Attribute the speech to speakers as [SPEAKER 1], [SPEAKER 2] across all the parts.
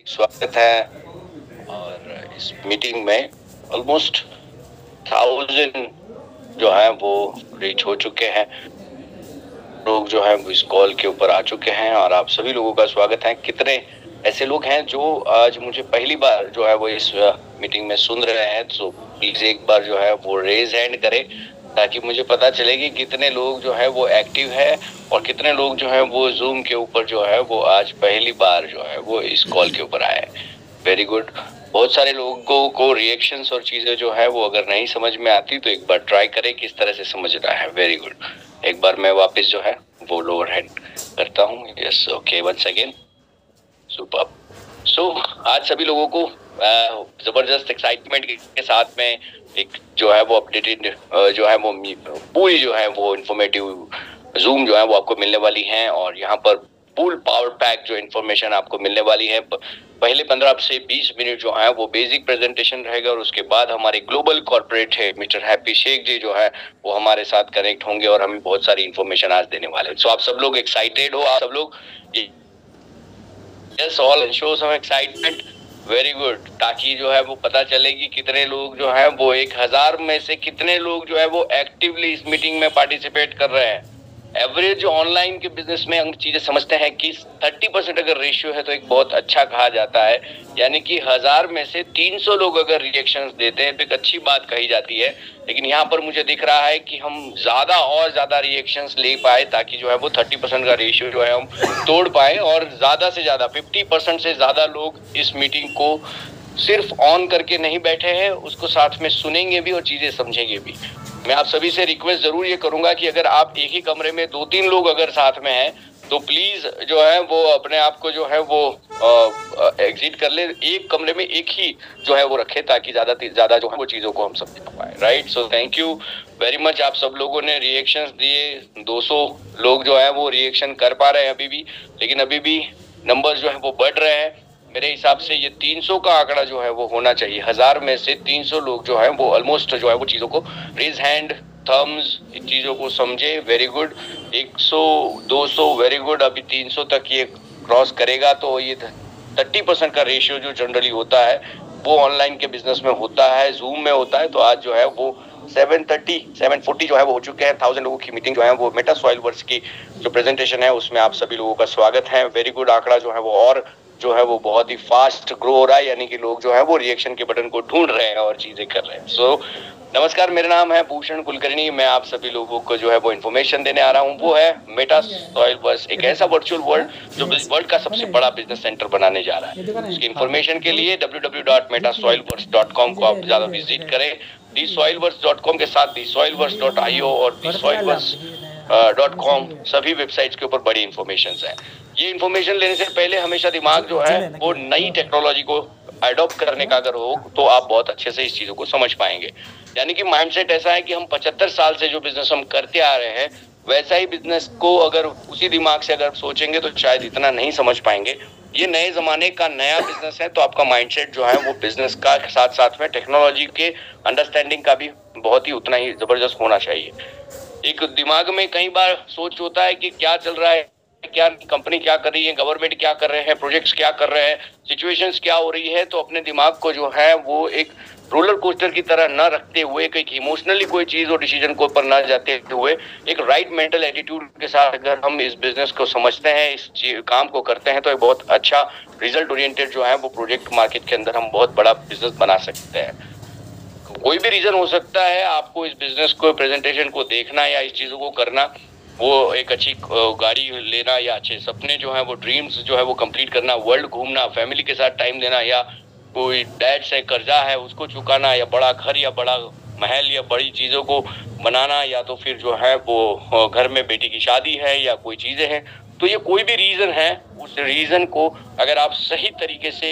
[SPEAKER 1] स्वागत है। और इस मीटिंग में ऑलमोस्ट 1000 जो है वो रीच हो चुके हैं, लोग जो है वो इस कॉल के ऊपर आ चुके हैं और आप सभी लोगों का स्वागत है। कितने ऐसे लोग हैं जो आज मुझे पहली बार जो है वो इस मीटिंग में सुन रहे हैं, तो प्लीज एक बार जो है वो रेज हैंड करें ताकि मुझे पता चले कि कितने लोग जो है वो एक्टिव है और कितने लोग जो है वो जूम के ऊपर जो है वो आज पहली बार जो है वो इस कॉल के ऊपर आए। Very good. बहुत सारे लोगों को रिएक्शंस और चीजें जो है वो अगर नहीं समझ में आती तो एक बार ट्राई करें किस तरह से समझना है। Very good. एक बार मैं वापस जो है वो लोअर हैंड करता हूँ। Yes, okay, once again. Super. So आज सभी लोगों को जबरदस्त एक्साइटमेंट के साथ में एक जो है वो अपडेटेड जो है वो पूरी जो है वो इंफॉर्मेटिव जूम जो है वो आपको मिलने वाली है और यहाँ पर फुल पावर पैक जो इन्फॉर्मेशन आपको मिलने वाली है। पहले 15 से 20 मिनट जो है वो बेसिक प्रेजेंटेशन रहेगा और उसके बाद हमारे ग्लोबल कॉर्पोरेट है मिस्टर हैप्पी शेख जी जो है वो हमारे साथ कनेक्ट होंगे और हमें बहुत सारी इन्फॉर्मेशन आज देने वाले हैं। सो आप सब लोग एक्साइटेड हो? आप सब लोग yes, all show some excitement. Very good. ताकि जो है वो पता चले कि कितने लोग जो है वो 1000 में से कितने लोग जो है वो एक्टिवली इस मीटिंग में पार्टिसिपेट कर रहे हैं। एवरेज ऑनलाइन के बिजनेस में हम चीजें समझते हैं कि 30% अगर रेशियो है तो एक बहुत अच्छा कहा जाता है, यानी कि 1000 में से 300 लोग अगर रिएक्शंस देते हैं तो एक अच्छी बात कही जाती है। लेकिन यहाँ पर मुझे दिख रहा है कि हम ज्यादा और ज्यादा रिएक्शंस ले पाए ताकि जो है वो 30% का रेशियो जो है हम तोड़ पाए और ज्यादा से ज्यादा 50% से ज्यादा लोग इस मीटिंग को सिर्फ ऑन करके नहीं बैठे हैं, उसको साथ में सुनेंगे भी और चीजें समझेंगे भी। मैं आप सभी से रिक्वेस्ट जरूर ये करूंगा कि अगर आप एक ही कमरे में 2-3 लोग अगर साथ में हैं तो प्लीज जो है वो अपने आप को जो है वो एग्जिट कर ले। एक कमरे में एक ही जो है वो रखे ताकि ज्यादा ज्यादा जो है वो चीजों को हम समझ पाए। Right. So thank you very much. आप सब लोगों ने रिएक्शंस दिए। 200 लोग जो है वो रिएक्शन कर पा रहे हैं अभी भी, लेकिन अभी भी नंबर जो है वो बढ़ रहे हैं। मेरे हिसाब से ये 300 का आंकड़ा जो है वो होना चाहिए। 1000 में से 300 लोग जो है वो ऑलमोस्ट जो है वो चीजों को रेज हैंड, थम्स, इन चीजों को समझे। Very good. 100, 200, very good. अभी 300 तक ये क्रॉस करेगा तो ये 30% का रेशियो जो जनरली होता है वो ऑनलाइन के बिजनेस में होता है, जूम में होता है। तो आज जो है वो 740 जो है वो हो चुके हैं। 1000 लोगों की मीटिंग जो है वो मेटा सॉइल वर्क्स की जो प्रेजेंटेशन है उसमें आप सभी लोगों का स्वागत है। Very good. आंकड़ा जो है वो और जो है वो बहुत ही फास्ट ग्रो हो रहा है, यानी कि लोग जो है वो रिएक्शन के बटन को ढूंढ रहे हैं और चीजें कर रहे हैं। सो नमस्कार, मेरा नाम है भूषण कुलकर्णी। मैं आप सभी लोगों को जो है वो इन्फॉर्मेशन देने आ रहा हूँ। वो है मेटा सॉइल वर्क्स, एक ऐसा वर्चुअल वर्ल्ड जो वर्ल्ड का सबसे बड़ा बिजनेस सेंटर बनाने जा रहा है। इसकी इन्फॉर्मेशन के लिए www.metasoilworks.com को आप ज्यादा विजिट करें। thesoilworks.com के साथ thesoilworks.io और thesoilworks.com सभी वेबसाइट्स के ऊपर बड़ी इन्फॉर्मेशन है। ये इन्फॉर्मेशन लेने से पहले हमेशा दिमाग जो है वो नई टेक्नोलॉजी को अडॉप्ट करने का अगर हो तो आप बहुत अच्छे से इस चीजों को समझ पाएंगे। यानी कि माइंडसेट ऐसा है कि हम 75 साल से जो बिजनेस हम करते आ रहे हैं वैसा ही बिजनेस को अगर उसी दिमाग से अगर सोचेंगे तो शायद इतना नहीं समझ पाएंगे। ये नए जमाने का नया बिजनेस है तो आपका माइंडसेट जो है वो बिजनेस का साथ साथ में टेक्नोलॉजी के अंडरस्टैंडिंग का भी बहुत ही उतना ही जबरदस्त होना चाहिए। एक दिमाग में कई बार सोच होता है कि क्या चल रहा है, क्या कंपनी क्या कर रही है, गवर्नमेंट क्या कर रहे हैं, प्रोजेक्ट्स क्या कर रहे हैं, सिचुएशंस क्या हो रही है। तो अपने दिमाग को जो है वो एक रोलर कोस्टर की तरह न रखते हुए, एक इमोशनली कोई चीज और डिसीजन को ऊपर न जाते हुए एक राइट मेंटल एटीट्यूड के साथ अगर हम इस बिजनेस को समझते हैं, इस काम को करते हैं तो एक बहुत अच्छा रिजल्ट ओरिएंटेड जो है वो प्रोजेक्ट मार्केट के अंदर हम बहुत बड़ा बिजनेस बना सकते हैं। कोई भी रीजन हो सकता है आपको इस बिजनेस को, प्रेजेंटेशन को देखना या इस चीजों को करना, वो एक अच्छी गाड़ी लेना या अच्छे सपने जो है वो ड्रीम्स जो है वो कंप्लीट करना, वर्ल्ड घूमना, फैमिली के साथ टाइम देना, या कोई डेट से कर्जा है उसको चुकाना, या बड़ा घर या बड़ा महल या बड़ी चीजों को बनाना, या तो फिर जो है वो घर में बेटी की शादी है या कोई चीजें हैं। तो ये कोई भी रीजन है, उस रीजन को अगर आप सही तरीके से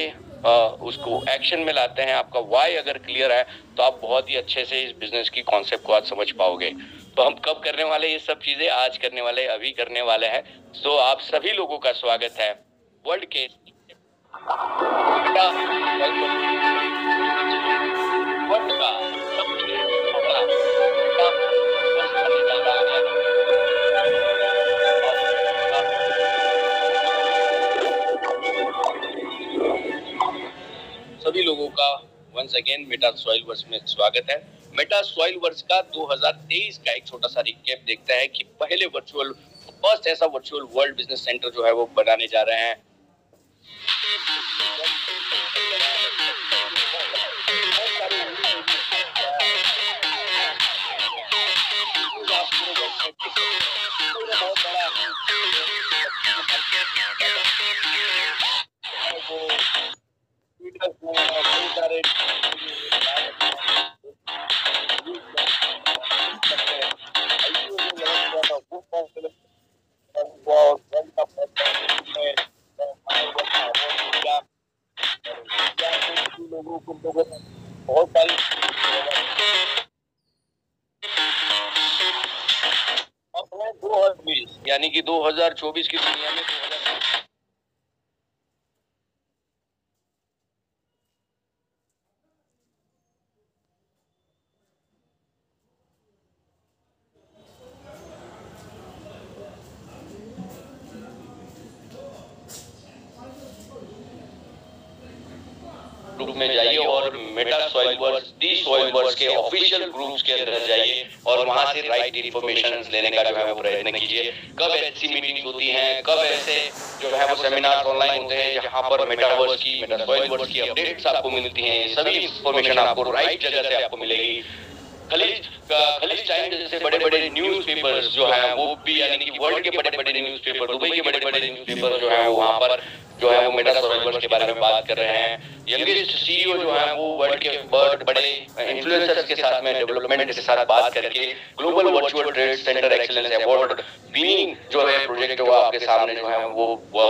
[SPEAKER 1] उसको एक्शन में लाते हैं, आपका वाई अगर क्लियर है तो आप बहुत ही अच्छे से इस बिजनेस की कॉन्सेप्ट को आज समझ पाओगे। तो हम कब करने वाले ये सब चीजें? आज करने वाले, अभी करने वाले हैं। तो आप सभी लोगों का स्वागत है वर्ल्ड के वर्ल्ड का सबसे बड़ा बनने जा रहा है। सभी लोगों का once again meta soil verse में स्वागत है। मेटा सॉइल वर्स का 2023 का एक छोटा सा रिकैप देखता है कि पहले फर्स्ट ऐसा वर्चुअल वर्ल्ड बिजनेस सेंटर जो है वो बनाने जा रहे हैं। बहुत सारी यानी कि 2024 की दुनिया में 2000 ग्रुप में जाइए और meta soil verse the soil verse के ऑफिशियल ग्रुप्स के अंदर जाइए और वहां से राइट इन्फॉर्मेशन लेने का जो है वो प्रयत्न कीजिए। कब ऐसी मीटिंग्स होती हैं, कब ऐसे जो है वो सेमिनार ऑनलाइन होते हैं जहां पर मेटावर्स की मेटा सॉइल वर्स की अपडेट्स आपको मिलती हैं, सभी इन्फॉर्मेशन आपको राइट जगह से आपको मिलेगी। खलीज टाइम जैसे बड़े बड़े न्यूज़पेपर्स जो हैं वो भी, यानी कि वर्ल्ड के बड़े बड़े न्यूज़पेपर, दुबई के बड़े बड़े न्यूज़पेपर जो हैं वहां पर जो है वो मेटा सॉइल वर्स के बारे में बात कर रहे हैं। यंगेस्ट सीईओ जो है वो वर्ल्ड के बड़े इन्फ्लुएंसर्स के साथ में डेवलपमेंट के साथ बात करके global virtual trade centre excellence award ग्लीन जो है प्रोजेक्ट वो आपके सामने जो है वो आ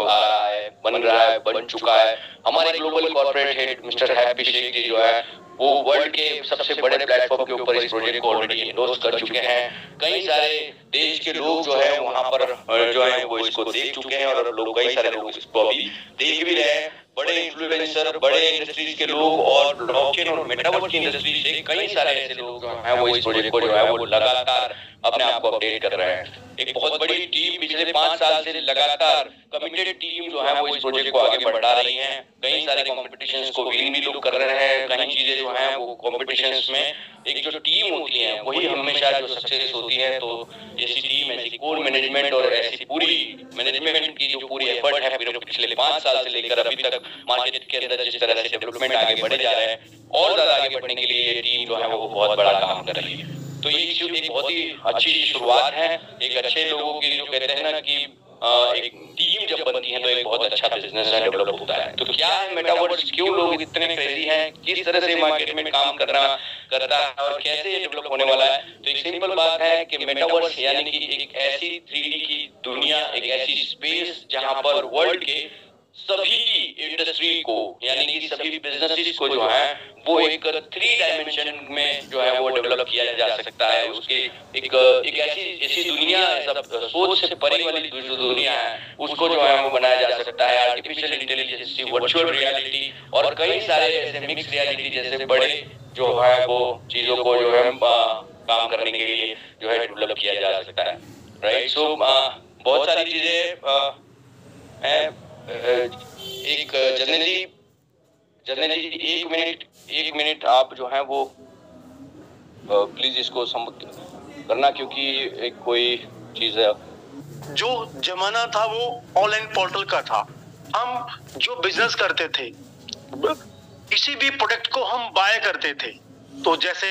[SPEAKER 1] रहा है, बन रहा है, बन चुका है। हमारे global corporate head mister Happy Sheikh ji जो है वो वर्ल्ड के सबसे बड़े प्लेटफॉर्म के ऊपर इस प्रोजेक्ट को ऑलरेडी एंडोर्स कर चुके हैं। कई सारे देश के लोग जो है वहां पर जो है वो इसको देख चुके हैं और लोग, कई सारे लोग इसको अभी देख भी रहे हैं। बड़े इन्फ्लुएंसर, बड़े इंडस्ट्रीज के लोग और ब्लॉकचेन और मेटावर्स की इंडस्ट्री से कई सारे ऐसे लोग जो हैं वो इस प्रोजेक्ट को जो है वो लगातार अपने आप को अपडेट कर रहे हैं। एक बहुत बड़ी टीम पिछले 5 साल से लगातार कमिटेड टीम जो है वो इस प्रोजेक्ट को आगे बढ़ा रही है। कई सारे कॉम्पिटिशंस को विन भी लोग कर रहे हैं। कई चीजें जो हैं वो कॉम्पिटिशंस में एक जो टीम होती है वही हमेशा जो सक्सेस होती है। तो ऐसी टीम, ऐसी कोर मैनेजमेंट और ऐसी पूरी मैनेजमेंट की जो पूरी एफर्ट है पिछले 5 साल से लेकर अभी तक मार्केट के अंदर जिस तरह से डेवलपमेंट आगे बढ़े जा रहे हैं और ज्यादा आगे बढ़ने के लिए ये टीम जो है वो बहुत बड़ा काम कर रही है। तो ये एक बहुत ही अच्छी शुरुआत है। एक अच्छे लोगों की जो कहते हैं ना कि एक टीम जब बनती है तो एक बहुत अच्छा बिजनेस डेवलप होता है। तो क्या है मेटावर्स, क्यों लोग इतने क्रेजी हैं, किस तरह से मार्केट में काम करता है और कैसे ये डेवलप होने वाला है। तो एक सिंपल बात है कि मेटावर्स यानी कि एक ऐसी 3D की दुनिया, एक ऐसी स्पेस जहां पर वर्ल्ड के सभी इंडस्ट्री को यानी कि सभी बिजनेसेस को जो है वो एक 3 डायमेंशन में जो है वो डेवलप किया जा सकता है। उसके एक ऐसी दुनिया, सोच से परे वाली जो दुनिया है उसको जो है वो बनाया जा सकता है। आर्टिफिशियल इंटेलिजेंस, वर्चुअल रियलिटी और कई सारे ऐसे मिक्स रियलिटी जैसे बड़े जो है वो चीजों को जो है काम करने के लिए जो है डेवलप किया जा सकता है। राइट, सो बहुत सारी चीजें हैं। एक जनरली एक मिनट आप जो है वो प्लीज इसको करना, क्योंकि एक कोई चीज है।
[SPEAKER 2] जो जमाना था वो ऑनलाइन पोर्टल का था। हम जो बिजनेस करते थे, किसी भी प्रोडक्ट को हम बाय करते थे, तो जैसे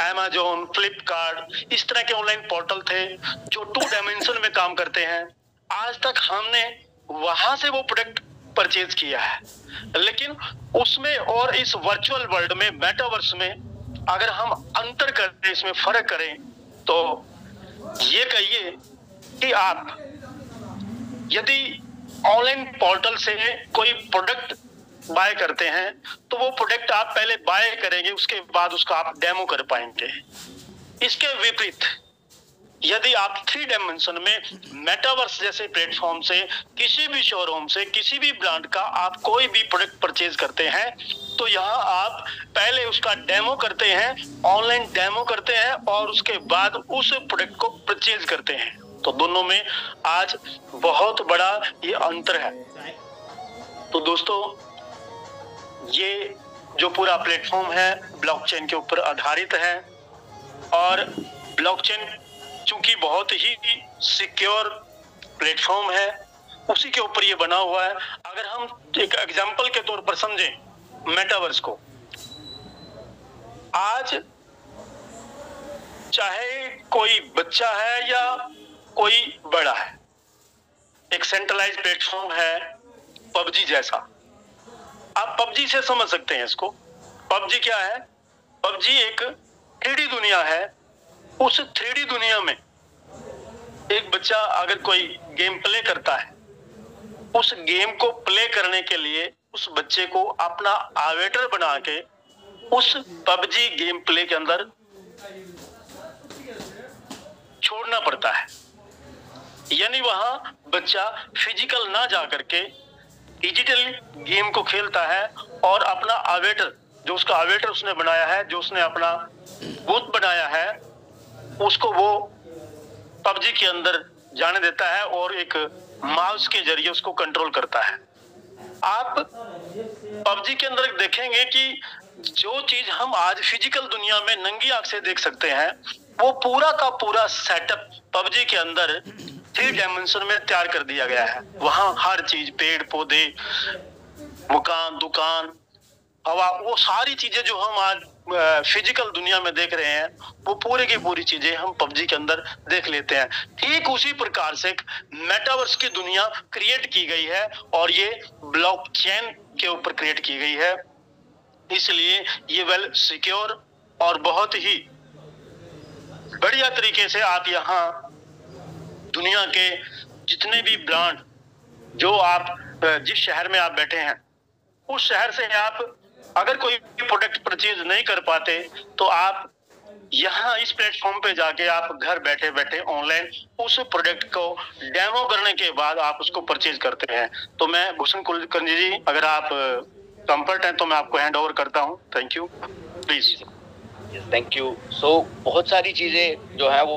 [SPEAKER 2] Amazon, फ्लिपकार्ट, इस तरह के ऑनलाइन पोर्टल थे जो 2 डायमेंशन में काम करते हैं। आज तक हमने वहां से वो प्रोडक्ट परचेज किया है, लेकिन उसमें और इस वर्चुअल वर्ल्ड में, मेटावर्स में अगर हम अंतर करें, इसमें फर्क करें, तो ये कहिए कि आप यदि ऑनलाइन पोर्टल से कोई प्रोडक्ट बाय करते हैं तो वो प्रोडक्ट आप पहले बाय करेंगे, उसके बाद उसका आप डेमो कर पाएंगे। इसके विपरीत यदि आप 3 डायमेंशन में मेटावर्स जैसे प्लेटफॉर्म से, किसी भी शोरूम से, किसी भी ब्रांड का आप कोई भी प्रोडक्ट परचेज करते हैं, तो यहाँ आप पहले उसका डेमो करते हैं, ऑनलाइन डेमो करते हैं और उसके बाद उस प्रोडक्ट को परचेज करते हैं। तो दोनों में आज बहुत बड़ा ये अंतर है। तो दोस्तों, ये जो पूरा प्लेटफॉर्म है ब्लॉकचेन के ऊपर आधारित है, और ब्लॉकचेन चूंकि बहुत ही सिक्योर प्लेटफॉर्म है, उसी के ऊपर ये बना हुआ है। अगर हम एक एग्जांपल के तौर पर समझें मेटावर्स को, आज चाहे कोई बच्चा है या कोई बड़ा है, एक सेंट्रलाइज प्लेटफॉर्म है पबजी जैसा। आप पबजी से समझ सकते हैं इसको। पबजी क्या है? पबजी एक 3D दुनिया है। उस 3D दुनिया में एक बच्चा अगर कोई गेम प्ले करता है, उस गेम को प्ले करने के लिए उस बच्चे को अपना अवेटर बना के उस पबजी गेम प्ले के अंदर छोड़ना पड़ता है। यानी वहां बच्चा फिजिकल ना जा करके डिजिटल गेम को खेलता है, और अपना अवेटर, जो उसका अवेटर उसने बनाया है, जो उसने अपना बूथ बनाया है, उसको वो पबजी के अंदर जाने देता है और एक माउस के जरिए उसको कंट्रोल करता है। आप पबजी के अंदर देखेंगे कि जो चीज हम आज फिजिकल दुनिया में नंगी आंख से देख सकते हैं, वो पूरा का पूरा सेटअप पबजी के अंदर 3 डायमेंशन में तैयार कर दिया गया है। वहां हर चीज, पेड़ पौधे, मकान, दुकान, हवा, वो सारी चीजें जो हम आज फिजिकल दुनिया में देख रहे हैं, वो पूरी की पूरी चीजें हम पबजी के अंदर देख लेते हैं। ठीक उसी प्रकार से मेटावर्स की दुनिया क्रिएट की गई है, और ये ब्लॉकचेन के ऊपर क्रिएट की गई है। इसलिए ये वेल सिक्योर और बहुत ही बढ़िया तरीके से आप यहाँ दुनिया के जितने भी ब्रांड, जो आप जिस शहर में आप बैठे हैं, उस शहर से आप अगर कोई प्रोडक्ट परचेज नहीं कर पाते, तो आप यहाँ इस प्लेटफॉर्म पे जाके आप घर बैठे बैठे ऑनलाइन उस प्रोडक्ट को डेमो करने के बाद आप उसको परचेज करते हैं। तो मैं भूषण कुलकर्णी जी, अगर आप कंफर्ट हैं तो मैं आपको हैंड ओवर करता हूँ। Thank you, please.
[SPEAKER 1] Thank you. So बहुत सारी चीजें जो है वो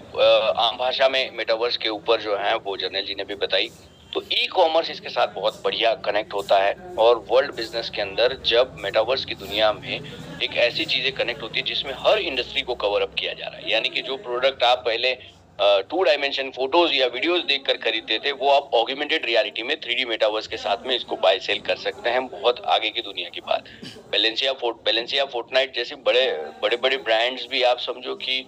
[SPEAKER 1] आम भाषा में मेटावर्स के ऊपर जो है वो जर्नल जी ने भी बताई। तो ई कॉमर्स इसके साथ बहुत बढ़िया कनेक्ट होता है, और वर्ल्ड बिजनेस के अंदर जब मेटावर्स की दुनिया में एक ऐसी चीजें कनेक्ट होती है जिसमें हर इंडस्ट्री को कवर अप किया जा रहा है। यानी कि जो प्रोडक्ट आप पहले 2 डायमेंशन फोटोज या वीडियोस देखकर खरीदते थे, वो आप ऑगमेंटेड रियलिटी में 3D मेटावर्स के साथ में इसको बाय सेल कर सकते हैं। बहुत आगे की दुनिया की बात। बेलेंसिया, फोर्टनाइट जैसे बड़े ब्रांड्स भी आप समझो कि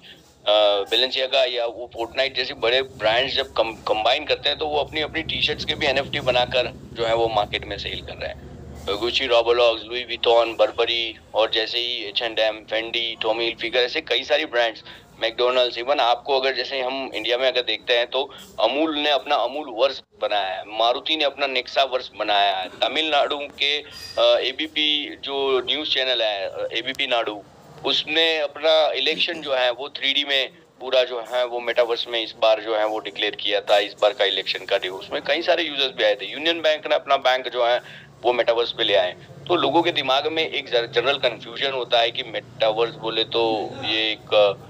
[SPEAKER 1] बेलेंसियागा या वो फोर्टनाइट जैसे बड़े ब्रांड्स जब कंबाइन करते हैं, तो वो अपनी अपनी टी शर्ट्स के भी NFT बनाकर जो है वो मार्केट में सेल कर रहे हैं। गुची, रोबोलॉक्स, लुई विटॉन, बर्बरी, और जैसे ही H&M, फेंडी, टॉमी हिलफिगर, ऐसे कई सारी ब्रांड्स, मैकडोनल्ड्स, इवन आपको अगर जैसे हम इंडिया में अगर देखते हैं तो अमूल ने अपना अमूल वर्ष बनाया है, मारुति ने अपना नेक्सा वर्ष बनाया है, तमिलनाडु के ABP जो न्यूज चैनल है ABP नाडु, उसने अपना इलेक्शन जो है वो 3D में पूरा जो है वो मेटावर्स में इस बार जो है वो डिक्लेयर किया था। इस बार का इलेक्शन का डे, उसमें कई सारे यूजर्स भी आए थे। यूनियन बैंक ने अपना बैंक जो है वो मेटावर्स पे ले आए। तो लोगों के दिमाग में एक जनरल कंफ्यूजन होता है कि मेटावर्स बोले तो ये एक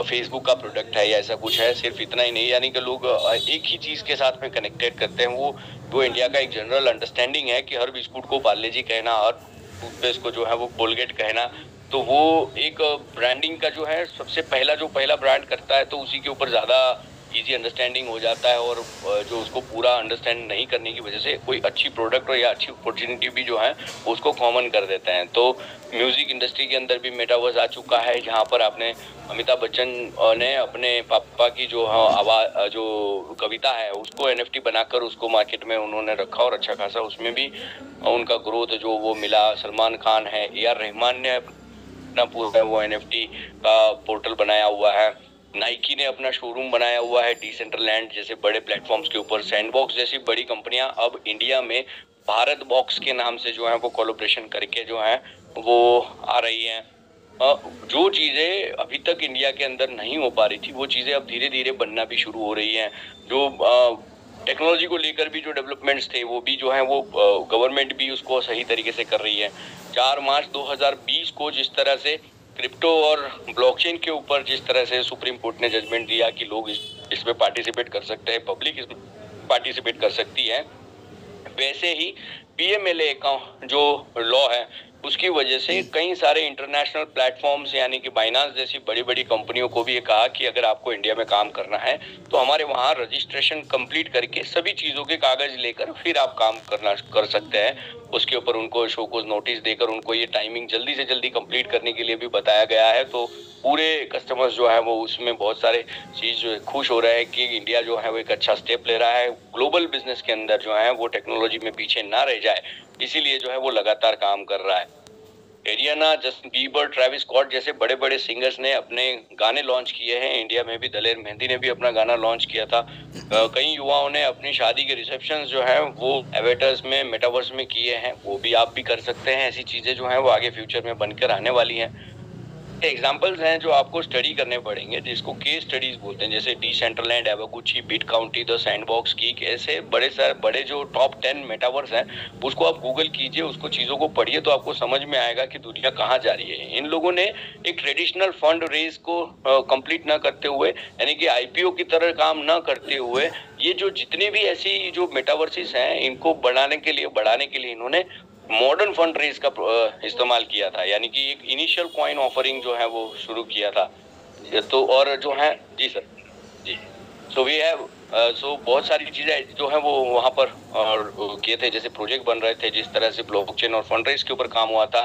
[SPEAKER 1] फेसबुक का प्रोडक्ट है या ऐसा कुछ है। सिर्फ इतना ही नहीं, यानी कि लोग एक ही चीज के साथ में कनेक्टेड करते हैं। वो इंडिया का एक जनरल अंडरस्टैंडिंग है कि हर बिस्कुट को पार्ले जी कहना, हर टूथपेस्ट को जो है वो कोलगेट कहना, तो वो एक ब्रांडिंग का जो है सबसे पहला ब्रांड करता है, तो उसी के ऊपर ज़्यादा इजी अंडरस्टैंडिंग हो जाता है। और जो उसको पूरा अंडरस्टैंड नहीं करने की वजह से कोई अच्छी प्रोडक्ट या अच्छी अपॉर्चुनिटी भी जो है उसको कॉमन कर देते हैं। तो म्यूज़िक इंडस्ट्री के अंदर भी मेटावर्स आ चुका है, जहाँ पर आपने अमिताभ बच्चन ने अपने पापा की जो आवाज़ जो कविता है उसको NFT बनाकर उसको मार्केट में उन्होंने रखा, और अच्छा खासा उसमें भी उनका ग्रोथ जो वो मिला। सलमान खान है, AR रहमान ने अपना पूरा वो NFT का पोर्टल बनाया हुआ है। नाइकी ने अपना शोरूम बनाया हुआ है डिसेंट्रलैंड जैसे बड़े प्लेटफॉर्म्स के ऊपर। सैंडबॉक्स जैसी बड़ी कंपनियां अब इंडिया में भारत बॉक्स के नाम से जो है वो कोलैबोरेशन करके जो है वो आ रही हैं। जो चीज़ें अभी तक इंडिया के अंदर नहीं हो पा रही थी, वो चीज़ें अब धीरे धीरे बनना भी शुरू हो रही हैं। जो टेक्नोलॉजी को लेकर भी जो डेवलपमेंट्स थे वो भी जो है वो गवर्नमेंट भी उसको सही तरीके से कर रही है। 4 मार्च 2020 को जिस तरह से क्रिप्टो और ब्लॉकचेन के ऊपर जिस तरह से सुप्रीम कोर्ट ने जजमेंट दिया कि लोग इसमें पार्टिसिपेट कर सकते हैं, पब्लिक इसमें पार्टिसिपेट कर सकती है, वैसे ही PMLA का जो लॉ है उसकी वजह से कई सारे इंटरनेशनल प्लेटफॉर्म्स यानी कि बाइनांस जैसी बड़ी बड़ी कंपनियों को भी ये कहा कि अगर आपको इंडिया में काम करना है तो हमारे वहाँ रजिस्ट्रेशन कंप्लीट करके सभी चीज़ों के कागज लेकर फिर आप काम कर सकते हैं। उसके ऊपर उनको शो कोज नोटिस देकर उनको ये टाइमिंग जल्दी से जल्दी कंप्लीट करने के लिए भी बताया गया है। तो पूरे कस्टमर्स जो है वो उसमें बहुत सारे चीज़ खुश हो रहे हैं कि इंडिया जो है वो एक अच्छा स्टेप ले रहा है, ग्लोबल बिजनेस के अंदर जो है वो टेक्नोलॉजी में पीछे ना रह जाए, इसीलिए जो है वो लगातार काम कर रहा है। Ariana, Justin Bieber, Travis Scott जैसे बड़े बड़े सिंगर्स ने अपने गाने लॉन्च किए हैं। इंडिया में भी दलेर मेहंदी ने भी अपना गाना लॉन्च किया था। कई युवाओं ने अपनी शादी के रिसेप्शन जो है वो एवेटर्स में, मेटावर्स में किए हैं। वो भी आप भी कर सकते हैं। ऐसी चीजें जो हैं वो आगे फ्यूचर में बनकर आने वाली हैं। एग्जाम्पल्स हैं जो आपको स्टडी करने पड़ेंगे, जिसको केस स्टडीज बोलते हैं, जैसे डिसेंट्रलैंड, एवागुची, बिट काउंटी, द सैंडबॉक्स, कीक, ऐसे बड़े जो टॉप 10 मेटावर्स हैं उसको आप गूगल कीजिए, उसको चीज़ों को पढ़िए तो आपको समझ में आएगा कि दुनिया कहाँ जा रही है। इन लोगों ने एक ट्रेडिशनल फंड रेज को कंप्लीट ना करते हुए, यानी कि आईपीओ की तरह काम ना करते हुए, ये जो जितने भी ऐसी जो मेटावर्सेस हैं इनको बढ़ाने के लिए इन्होंने मॉडर्न फंड रेज का इस्तेमाल किया था, यानी कि एक इनिशियल कॉइन ऑफरिंग जो है वो शुरू किया था। तो और जो है जी सर जी, सो वी हैव सो बहुत सारी चीजें जो है वो वहाँ पर किए थे, जैसे प्रोजेक्ट बन रहे थे, जिस तरह से ब्लॉकचेन और फंड रेज के ऊपर काम हुआ था।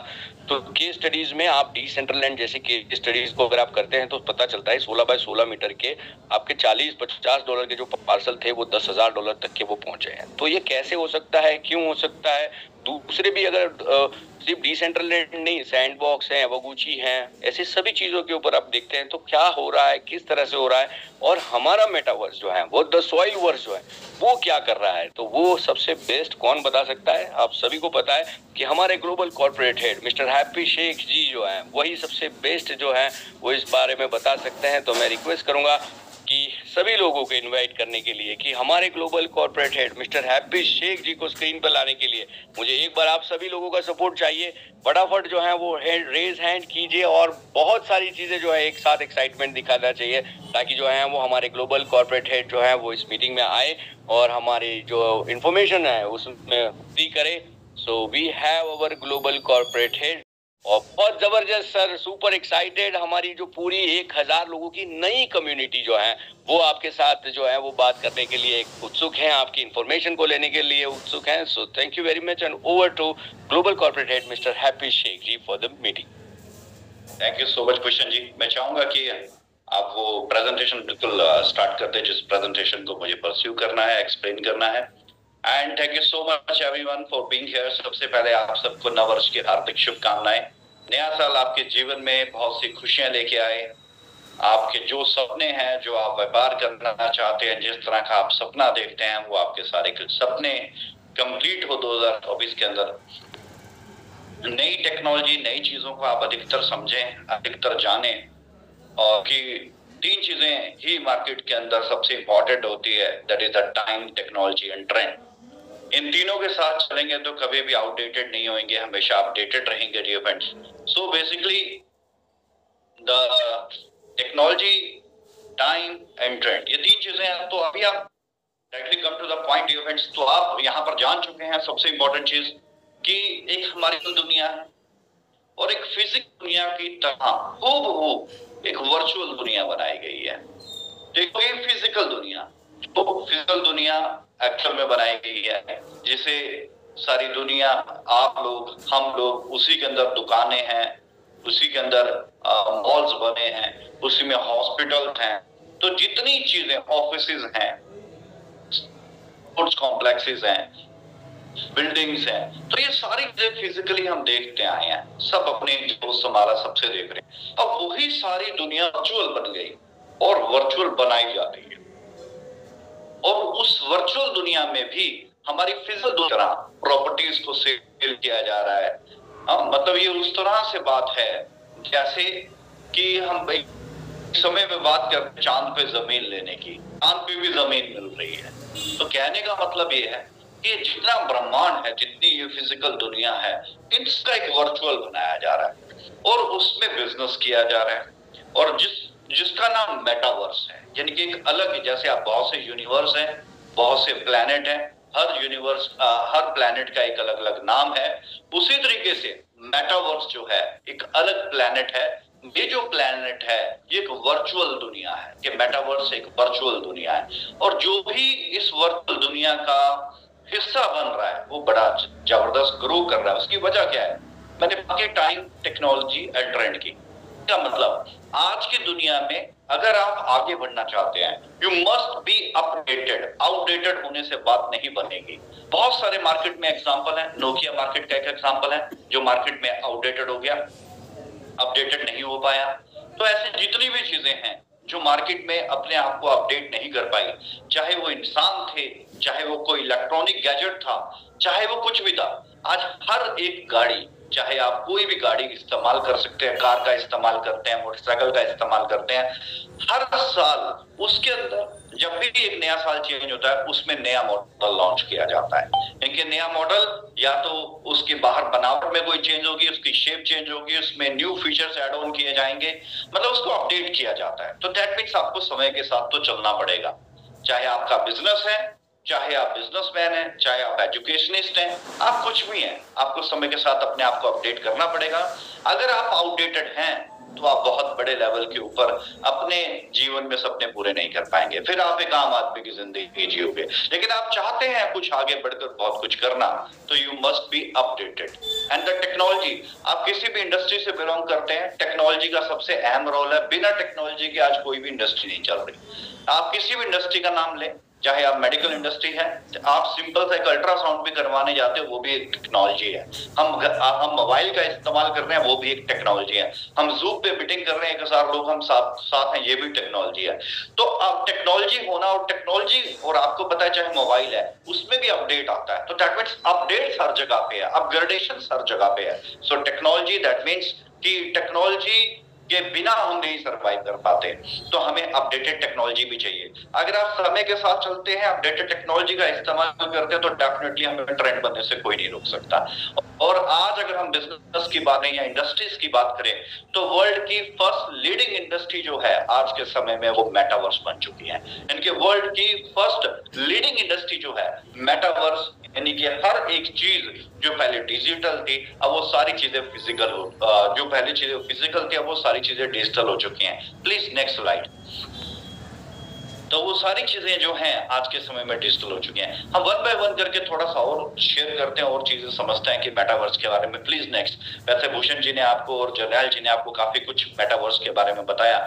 [SPEAKER 1] तो केस स्टडीज में आप डिसेंट्रलैंड जैसे केस स्टडीज को अगर आप करते हैं तो पता चलता है 16 बाय 16 मीटर के आपके $40-50 के जो पार्सल थे वो $10,000 तक के वो पहुंचे हैं। तो ये कैसे हो सकता है, क्यों हो सकता है? दूसरे भी अगर सिर्फ डिसेंट्रलैंड नहीं, सैंडबॉक्स है, एवागुची है, ऐसी सभी चीजों के ऊपर आप देखते हैं तो क्या हो रहा है, किस तरह से हो रहा है, और हमारा मेटावर्स जो है वो द सॉइल वर्स जो है वो क्या कर रहा है। तो वो सबसे बेस्ट कौन बता सकता है? आप सभी को पता है कि हमारे global corporate head mister Happy Sheikh ji जो है वही सबसे बेस्ट जो है वो इस बारे में बता सकते हैं। तो मैं रिक्वेस्ट करूंगा कि सभी लोगों को इनवाइट करने के लिए कि हमारे global corporate head mister Happy Sheikh ji को स्क्रीन पर लाने के लिए मुझे एक बार आप सभी लोगों का सपोर्ट चाहिए। फटाफट जो है वो रेज हैंड कीजिए और बहुत सारी चीजें जो है एक साथ एक्साइटमेंट दिखाना चाहिए, ताकि जो है वो हमारे ग्लोबल कॉर्पोरेट हेड जो है वो इस मीटिंग में आए और हमारी जो इंफॉर्मेशन है उसमें दी करे। So we have our global corporate head और बहुत जबरदस्त सर, सुपर एक्साइटेड। हमारी जो पूरी 1000 लोगों की नई कम्युनिटी जो है वो आपके साथ जो है वो बात करने के लिए उत्सुक हैं, आपकी इंफॉर्मेशन को लेने के लिए उत्सुक हैं। So thank you very much and over to global corporate head mister Happy Sheikh ji for the meeting.
[SPEAKER 3] Thank you so much Bhushan ji. मैं चाहूंगा कि आप वो प्रेजेंटेशन बिल्कुल स्टार्ट कर दें जिस प्रेजेंटेशन को मुझे परस्यू करना है, एक्सप्लेन करना है। And thank you so much everyone for being here. सबसे पहले आप सबको नववर्ष की हार्दिक शुभकामनाएं। नया साल आपके जीवन में बहुत सी खुशियां लेके आए। आपके जो सपने हैं, जो आप व्यापार करना चाहते हैं, जिस तरह का आप सपना देखते हैं, वो आपके सारे सपने कंप्लीट हो 2024 के अंदर। नई टेक्नोलॉजी, नई चीजों को आप अधिकतर समझें, अधिकतर जानें, और कि 3 चीजें ही मार्केट के अंदर सबसे इंपॉर्टेंट होती है, that is the time, technology and trend. इन तीनों के साथ चलेंगे तो कभी भी आउटडेटेड नहीं होंगे, हमेशा अपडेटेड रहेंगे जी events. So basically the technology, time and trend, ये 3 चीजें हैं। तो अभी आप directly come to the point events. तो आप यहाँ पर जान चुके हैं सबसे इंपॉर्टेंट चीज कि एक हमारी दुनिया है और एक फिजिकल दुनिया की तरह हूबहू एक वर्चुअल दुनिया बनाई गई है। देखो ये फिजिकल दुनिया, तो फिजिकल दुनिया एक्चुअल में बनाई गई है, जिसे सारी दुनिया, आप लोग, हम लोग, उसी के अंदर दुकानें हैं, उसी के अंदर मॉल्स बने हैं, उसी में हॉस्पिटल हैं। तो जितनी चीजें, ऑफिसेज हैं, स्पोर्ट्स कॉम्प्लेक्सेस हैं, बिल्डिंग्स हैं, तो ये सारी चीजें फिजिकली हम देखते आए हैं, सब अपने दोस्त हमारा सबसे देख रहे हैं। अब वही सारी दुनिया वर्चुअल बन गई और वर्चुअल बनाई जा रही है, और उस वर्चुअल दुनिया में भी हमारी फिजिकल तरह प्रॉपर्टीज को सेल किया जा रहा है। मतलब ये उस तरह से बात है जैसे कि हम समय में बात करते हैं चांद पे जमीन लेने की, चांद पे भी जमीन मिल रही है। तो कहने का मतलब ये है कि जितना ब्रह्मांड है, जितनी ये फिजिकल दुनिया है, इसका एक वर्चुअल बनाया जा रहा है और उसमें बिजनेस किया जा रहा है, और जिसका नाम मेटावर्स है। यानी कि एक अलग, जैसे आप बहुत से यूनिवर्स हैं, बहुत से प्लैनेट हैं, हर यूनिवर्स, हर प्लैनेट का एक अलग अलग नाम है, उसी तरीके से मेटावर्स जो है एक अलग प्लेनेट है। ये जो प्लेनेट है ये एक वर्चुअल दुनिया है, कि मेटावर्स एक वर्चुअल दुनिया है, और जो भी इस वर्चुअल दुनिया का हिस्सा बन रहा है वो बड़ा जबरदस्त ग्रो कर रहा है। उसकी वजह क्या है? मैंने बाकी टाइम, टेक्नोलॉजी एंड ट्रेंड की। क्या मतलब? आज की दुनिया में अगर आप आगे बढ़ना चाहते हैं, you must be updated. Outdated होने से बात नहीं बनेगी। बहुत सारे मार्केट में एग्जांपल है, नोकिया मार्केट का एक एग्जांपल है जो मार्केट में आउटडेटेड हो गया, अपडेटेड नहीं हो पाया। तो ऐसे जितनी भी चीजें हैं जो मार्केट में अपने आप को अपडेट नहीं कर पाई, चाहे वो इंसान थे, चाहे वो कोई इलेक्ट्रॉनिक गैजेट था, चाहे वो कुछ भी था, आज हर एक गाड़ी, चाहे आप कोई भी गाड़ी इस्तेमाल कर सकते हैं, कार का इस्तेमाल करते हैं, मोटरसाइकिल का इस्तेमाल करते हैं, हर साल उसके अंदर जब भी एक नया साल चेंज होता है उसमें नया मॉडल लॉन्च किया जाता है। इनके नया मॉडल या तो उसके बाहर बनावट में कोई चेंज होगी, उसकी शेप चेंज होगी, उसमें न्यू फीचर्स ऐड ऑन किए जाएंगे, मतलब उसको अपडेट किया जाता है। तो दैट मीन्स आपको समय के साथ तो चलना पड़ेगा। चाहे आपका बिजनेस है, चाहे आप बिजनेसमैन हैं, चाहे आप एजुकेशनिस्ट हैं, आप कुछ भी हैं, आपको समय के साथ अपने आप को अपडेट करना पड़ेगा। अगर आप आउटडेटेड हैं तो आप बहुत बड़े लेवल के ऊपर अपने जीवन में सपने पूरे नहीं कर पाएंगे, फिर आप एक आम आदमी की जिंदगी जियोगे। लेकिन आप चाहते हैं कुछ आगे बढ़कर बहुत कुछ करना, तो you must be updated. And the technology, आप किसी भी इंडस्ट्री से बिलोंग करते हैं, टेक्नोलॉजी का सबसे अहम रोल है। बिना टेक्नोलॉजी के आज कोई भी इंडस्ट्री नहीं चल रही। आप किसी भी इंडस्ट्री का नाम लें, चाहे आप मेडिकल इंडस्ट्री है, आप सिंपल सा एक अल्ट्रासाउंड भी करवाने जाते हो, वो भी एक टेक्नोलॉजी है। हम मोबाइल का इस्तेमाल कर रहे हैं, वो भी एक टेक्नोलॉजी है। हम जूम पे मीटिंग कर रहे हैं, 1000 लोग हम साथ हैं, ये भी टेक्नोलॉजी है। तो अब टेक्नोलॉजी होना, और टेक्नोलॉजी, और आपको पता है चाहे मोबाइल है उसमें भी अपडेट आता है, तो दैट मीन्स अपडेट हर जगह पे है, अपग्रेडेशन हर जगह पे है। सो टेक्नोलॉजी, दैट मीन्स कि टेक्नोलॉजी के बिना हम नहीं सरवाइव कर पाते, तो हमें अपडेटेड टेक्नोलॉजी भी चाहिए। अगर आप समय के साथ चलते हैं, अपडेटेड टेक्नोलॉजी का इस्तेमाल करते हैं, तो डेफिनेटली हमें ट्रेंड बनने से कोई नहीं रोक सकता। और आज अगर हम बिजनेस की बात करें या इंडस्ट्रीज की बात करें, तो वर्ल्ड की फर्स्ट लीडिंग इंडस्ट्री जो है आज के समय में वो मेटावर्स बन चुकी है। इनके वर्ल्ड की फर्स्ट लीडिंग इंडस्ट्री जो है मेटावर्स, यानी कि हर एक चीज जो पहले डिजिटल थी अब वो सारी चीजें फिजिकल हो, जो पहले चीजें फिजिकल थी अब वो सारी चीजें डिजिटल हो चुकी हैं। Please next slide. तो वो सारी चीजें जो हैं आज के समय में डिजिटल हो चुकी हैं। हम वन बाय वन करके थोड़ा सा और शेयर करते हैं और चीजें समझते हैं कि मेटावर्स के बारे में। Please next. वैसे भूषण जी ने आपको और जरनैल जी ने आपको काफी कुछ मेटावर्स के बारे में बताया।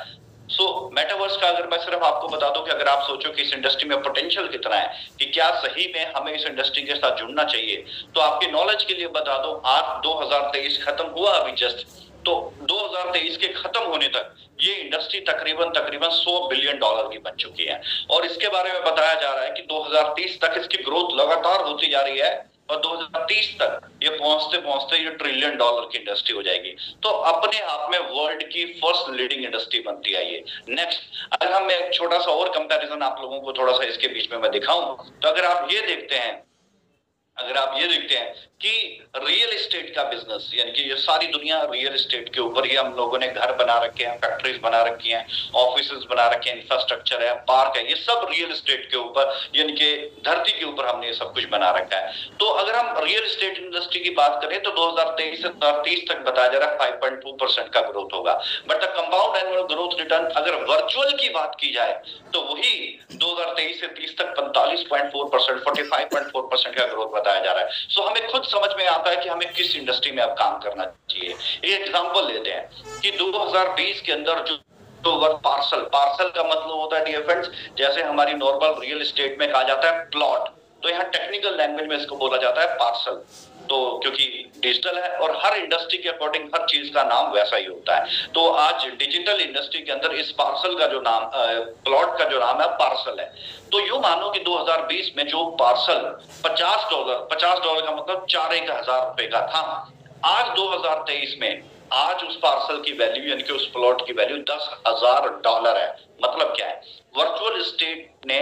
[SPEAKER 3] मेटावर्स का अगर मैं सिर्फ आपको बता दूं कि अगर आप सोचो कि इस इंडस्ट्री में पोटेंशियल कितना है, कि क्या सही में हमें इस इंडस्ट्री के साथ जुड़ना चाहिए, तो आपकी नॉलेज के लिए बता दूं, आज 2023 खत्म हुआ अभी जस्ट, तो 2023 के खत्म होने तक ये इंडस्ट्री तकरीबन $100 बिलियन की बन चुकी है। और इसके बारे में बताया जा रहा है कि 2030 तक इसकी ग्रोथ लगातार होती जा रही है, और 2030 तक ये पहुंचते पहुंचते ये $1 ट्रिलियन की इंडस्ट्री हो जाएगी। तो अपने आप में वर्ल्ड की फर्स्ट लीडिंग इंडस्ट्री बनती है ये। नेक्स्ट, अगर हम एक छोटा सा और कंपैरिजन आप लोगों को थोड़ा सा इसके बीच में मैं दिखाऊं, तो अगर आप ये देखते हैं कि रियल एस्टेट का बिजनेस, यानी कि ये सारी दुनिया रियल एस्टेट के ऊपर ही, हम लोगों ने घर बना रखे हैं, फैक्ट्रीज बना रखी हैं, ऑफिसेज बना रखे हैं, इंफ्रास्ट्रक्चर है, पार्क है, ये सब रियल एस्टेट के ऊपर, यानी कि धरती के ऊपर हमने ये सब कुछ बना रखा है। तो अगर हम रियल एस्टेट इंडस्ट्री की बात करें तो 2023 से 2030 तक बताया जा रहा है 5.2% का ग्रोथ होगा। But the compound annual growth return अगर वर्चुअल की बात की जाए तो वही 2023 से 30 तक 45.4%, 45.4% का ग्रोथ बताया जा रहा है। सो हमें खुद समझ में आता है कि हमें किस इंडस्ट्री में अब काम करना चाहिए। एक एग्जांपल लेते हैं कि 2020 के अंदर जो वर्ड पार्सल का मतलब होता है डियर फ्रेंड्स, जैसे हमारी नॉर्मल रियल एस्टेट में कहा जाता है प्लॉट, तो यहाँ टेक्निकल लैंग्वेज में इसको बोला जाता है पार्सल। तो क्योंकि डिजिटल है और हर इंडस्ट्री के अकॉर्डिंग हर चीज का नाम वैसा ही होता है, तो आज डिजिटल इंडस्ट्री के अंदर इस पार्सल का जो नाम, प्लॉट का जो नाम है पार्सल है। तो यूं मानो कि 2020 में जो पार्सल $50 का मतलब 4,000 रुपए का था, आज 2023 में आज उस पार्सल की वैल्यू, यानी कि उस प्लॉट की वैल्यू $10,000 है। मतलब क्या है, वर्चुअल स्टेट ने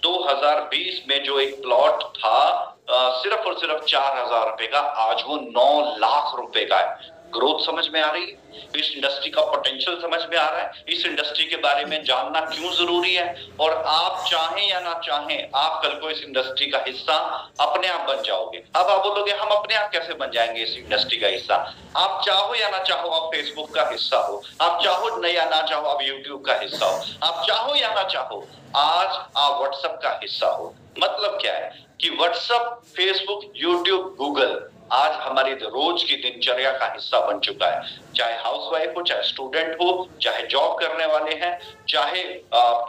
[SPEAKER 3] 2020 में जो एक प्लॉट था सिर्फ और सिर्फ 4,000 रुपए का, आज वो 9 लाख रुपए का है। ग्रोथ समझ में आ रही है, इस इंडस्ट्री का पोटेंशियल समझ में आ रहा है, इस इंडस्ट्री के बारे में जानना क्यों जरूरी है, और आप चाहें या ना चाहें आप कल को इस इंडस्ट्री का हिस्सा अपने आप बन जाओगे। अब आप बोलोगे हम अपने आप कैसे बन जाएंगे इस इंडस्ट्री का हिस्सा? आप चाहो या ना चाहो आप फेसबुक का हिस्सा हो, आप चाहो या ना चाहो आप यूट्यूब का हिस्सा हो, आप चाहो या ना चाहो आज आप व्हाट्सएप का हिस्सा हो। मतलब क्या है कि व्हाट्सएप, फेसबुक, यूट्यूब, गूगल आज हमारी रोज की दिनचर्या का हिस्सा बन चुका है। चाहे हाउसवाइफ हो, चाहे स्टूडेंट हो, चाहे जॉब करने वाले हैं, चाहे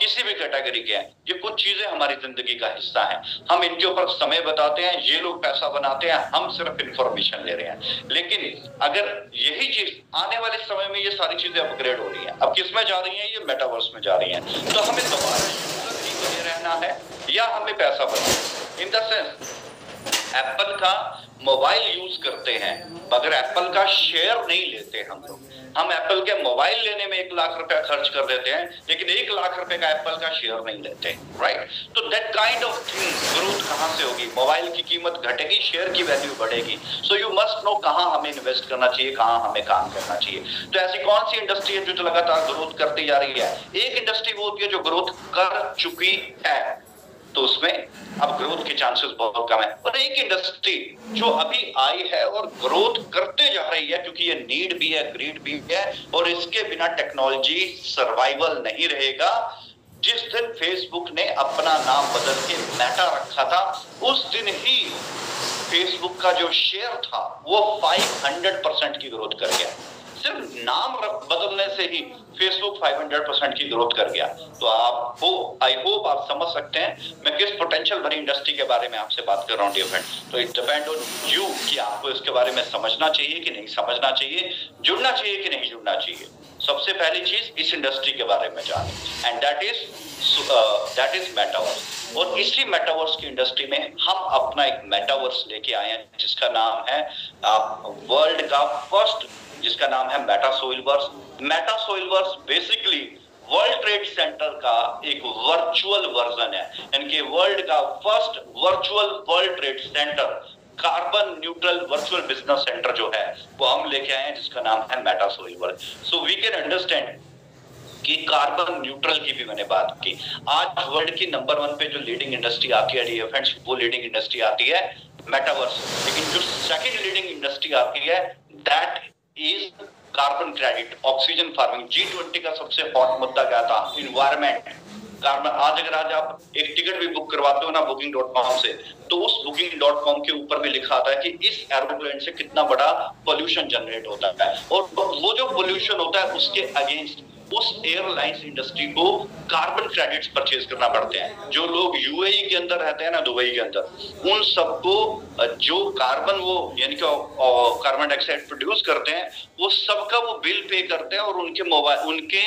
[SPEAKER 3] किसी भी कैटेगरी के हैं, ये कुछ चीजें हमारी जिंदगी का हिस्सा हैं। हम इनके ऊपर समय बताते हैं, ये लोग पैसा बनाते हैं, हम सिर्फ इंफॉर्मेशन ले रहे हैं। लेकिन अगर यही चीज आने वाले समय में ये सारी चीजें अपग्रेड हो रही हैं, अब किस में जा रही हैं? ये मेटावर्स में जा रही हैं। तो हमें दोबारा यूजर ही बने रहना है या हमें पैसा बनाना? इन द सेंस एप्पल का मोबाइल यूज करते हैं मगर एप्पल का शेयर नहीं लेते हम लोग। हम एप्पल के मोबाइल लेने में 1 लाख रुपया खर्च कर देते हैं लेकिन 1 लाख रुपए का एप्पल का शेयर नहीं लेते, राइट? तो that kind of thing growth कहां से होगी? मोबाइल की कीमत घटेगी, शेयर की वैल्यू बढ़ेगी। सो यू मस्ट नो कहां हमें इन्वेस्ट करना चाहिए, कहां हमें काम करना चाहिए। तो ऐसी कौन सी इंडस्ट्री है जो लगातार ग्रोथ करती जा रही है? एक इंडस्ट्री वो होती है जो ग्रोथ कर चुकी है, तो उसमें अब ग्रोथ के चांसेस बहुत कम है। और एक इंडस्ट्री जो अभी आई है और ग्रोथ करते जा रही है क्योंकि ये नीड भी है, ग्रीड भी है, और इसके बिना टेक्नोलॉजी सर्वाइवल नहीं रहेगा। जिस दिन फेसबुक ने अपना नाम बदल के मेटा रखा था, उस दिन ही फेसबुक का जो शेयर था वो 500% की ग्रोथ कर गया। सिर्फ नाम बदलने से ही फेसबुक 500% की ग्रोथ कर गया। तो आपको आई होप आप समझ सकते हैं मैं किस पोटेंशियल भरी इंडस्ट्री के बारे में आपसे बात कर रहा हूँ डियर फ्रेंड। तो इट डिपेंड ऑन यू कि आपको इसके बारे में समझना चाहिए कि नहीं समझना चाहिए, जुड़ना चाहिए कि नहीं जुड़ना चाहिए। सबसे पहली चीज इस इंडस्ट्री के बारे में जाने, एंड दैट इज मेटावर्स। और इसी मेटावर्स की इंडस्ट्री में हम अपना एक मेटावर्स लेके आए हैं जिसका नाम है वर्ल्ड का फर्स्ट, जिसका नाम है मेटासोइलवर्स। मेटासोइलवर्स बेसिकली वर्ल्ड ट्रेड सेंटर का एक वर्चुअल वर्जन है, यानी कि वर्ल्ड का first virtual world trade centre, carbon neutral virtual business centre जो है वो हम लेके आए हैं जिसका नाम है मेटासोइलवर्स। सो वी कैन अंडरस्टैंड कि कार्बन न्यूट्रल की भी मैंने बात की। आज वर्ल्ड की नंबर 1 पे जो लीडिंग इंडस्ट्री आती है डियर फ्रेंड्स, वो लीडिंग इंडस्ट्री आती है मेटावर्स। लेकिन जो सेकंड लीडिंग इंडस्ट्री आती है that is carbon credit, oxygen farming. G20 का सबसे हॉट मुद्दा क्या था? Environment, carbon. आज अगर आज आप एक टिकट भी बुक करवाते हो ना booking.com से, तो उस booking.com के ऊपर भी लिखा आता है कि इस एरोप्लेन से कितना बड़ा पोल्यूशन जनरेट होता है, और वो जो पोल्यूशन होता है उसके अगेंस्ट उस एयरलाइंस इंडस्ट्री को कार्बन क्रेडिट्स परचेज करना पड़ते हैं। जो लोग यूएई के अंदर रहते हैं ना, दुबई के अंदर, उन सबको जो कार्बन वो यानी कि कार्बन डाइऑक्साइड प्रोड्यूस करते हैं वो सबका वो बिल पे करते हैं, और उनके मोबाइल, उनके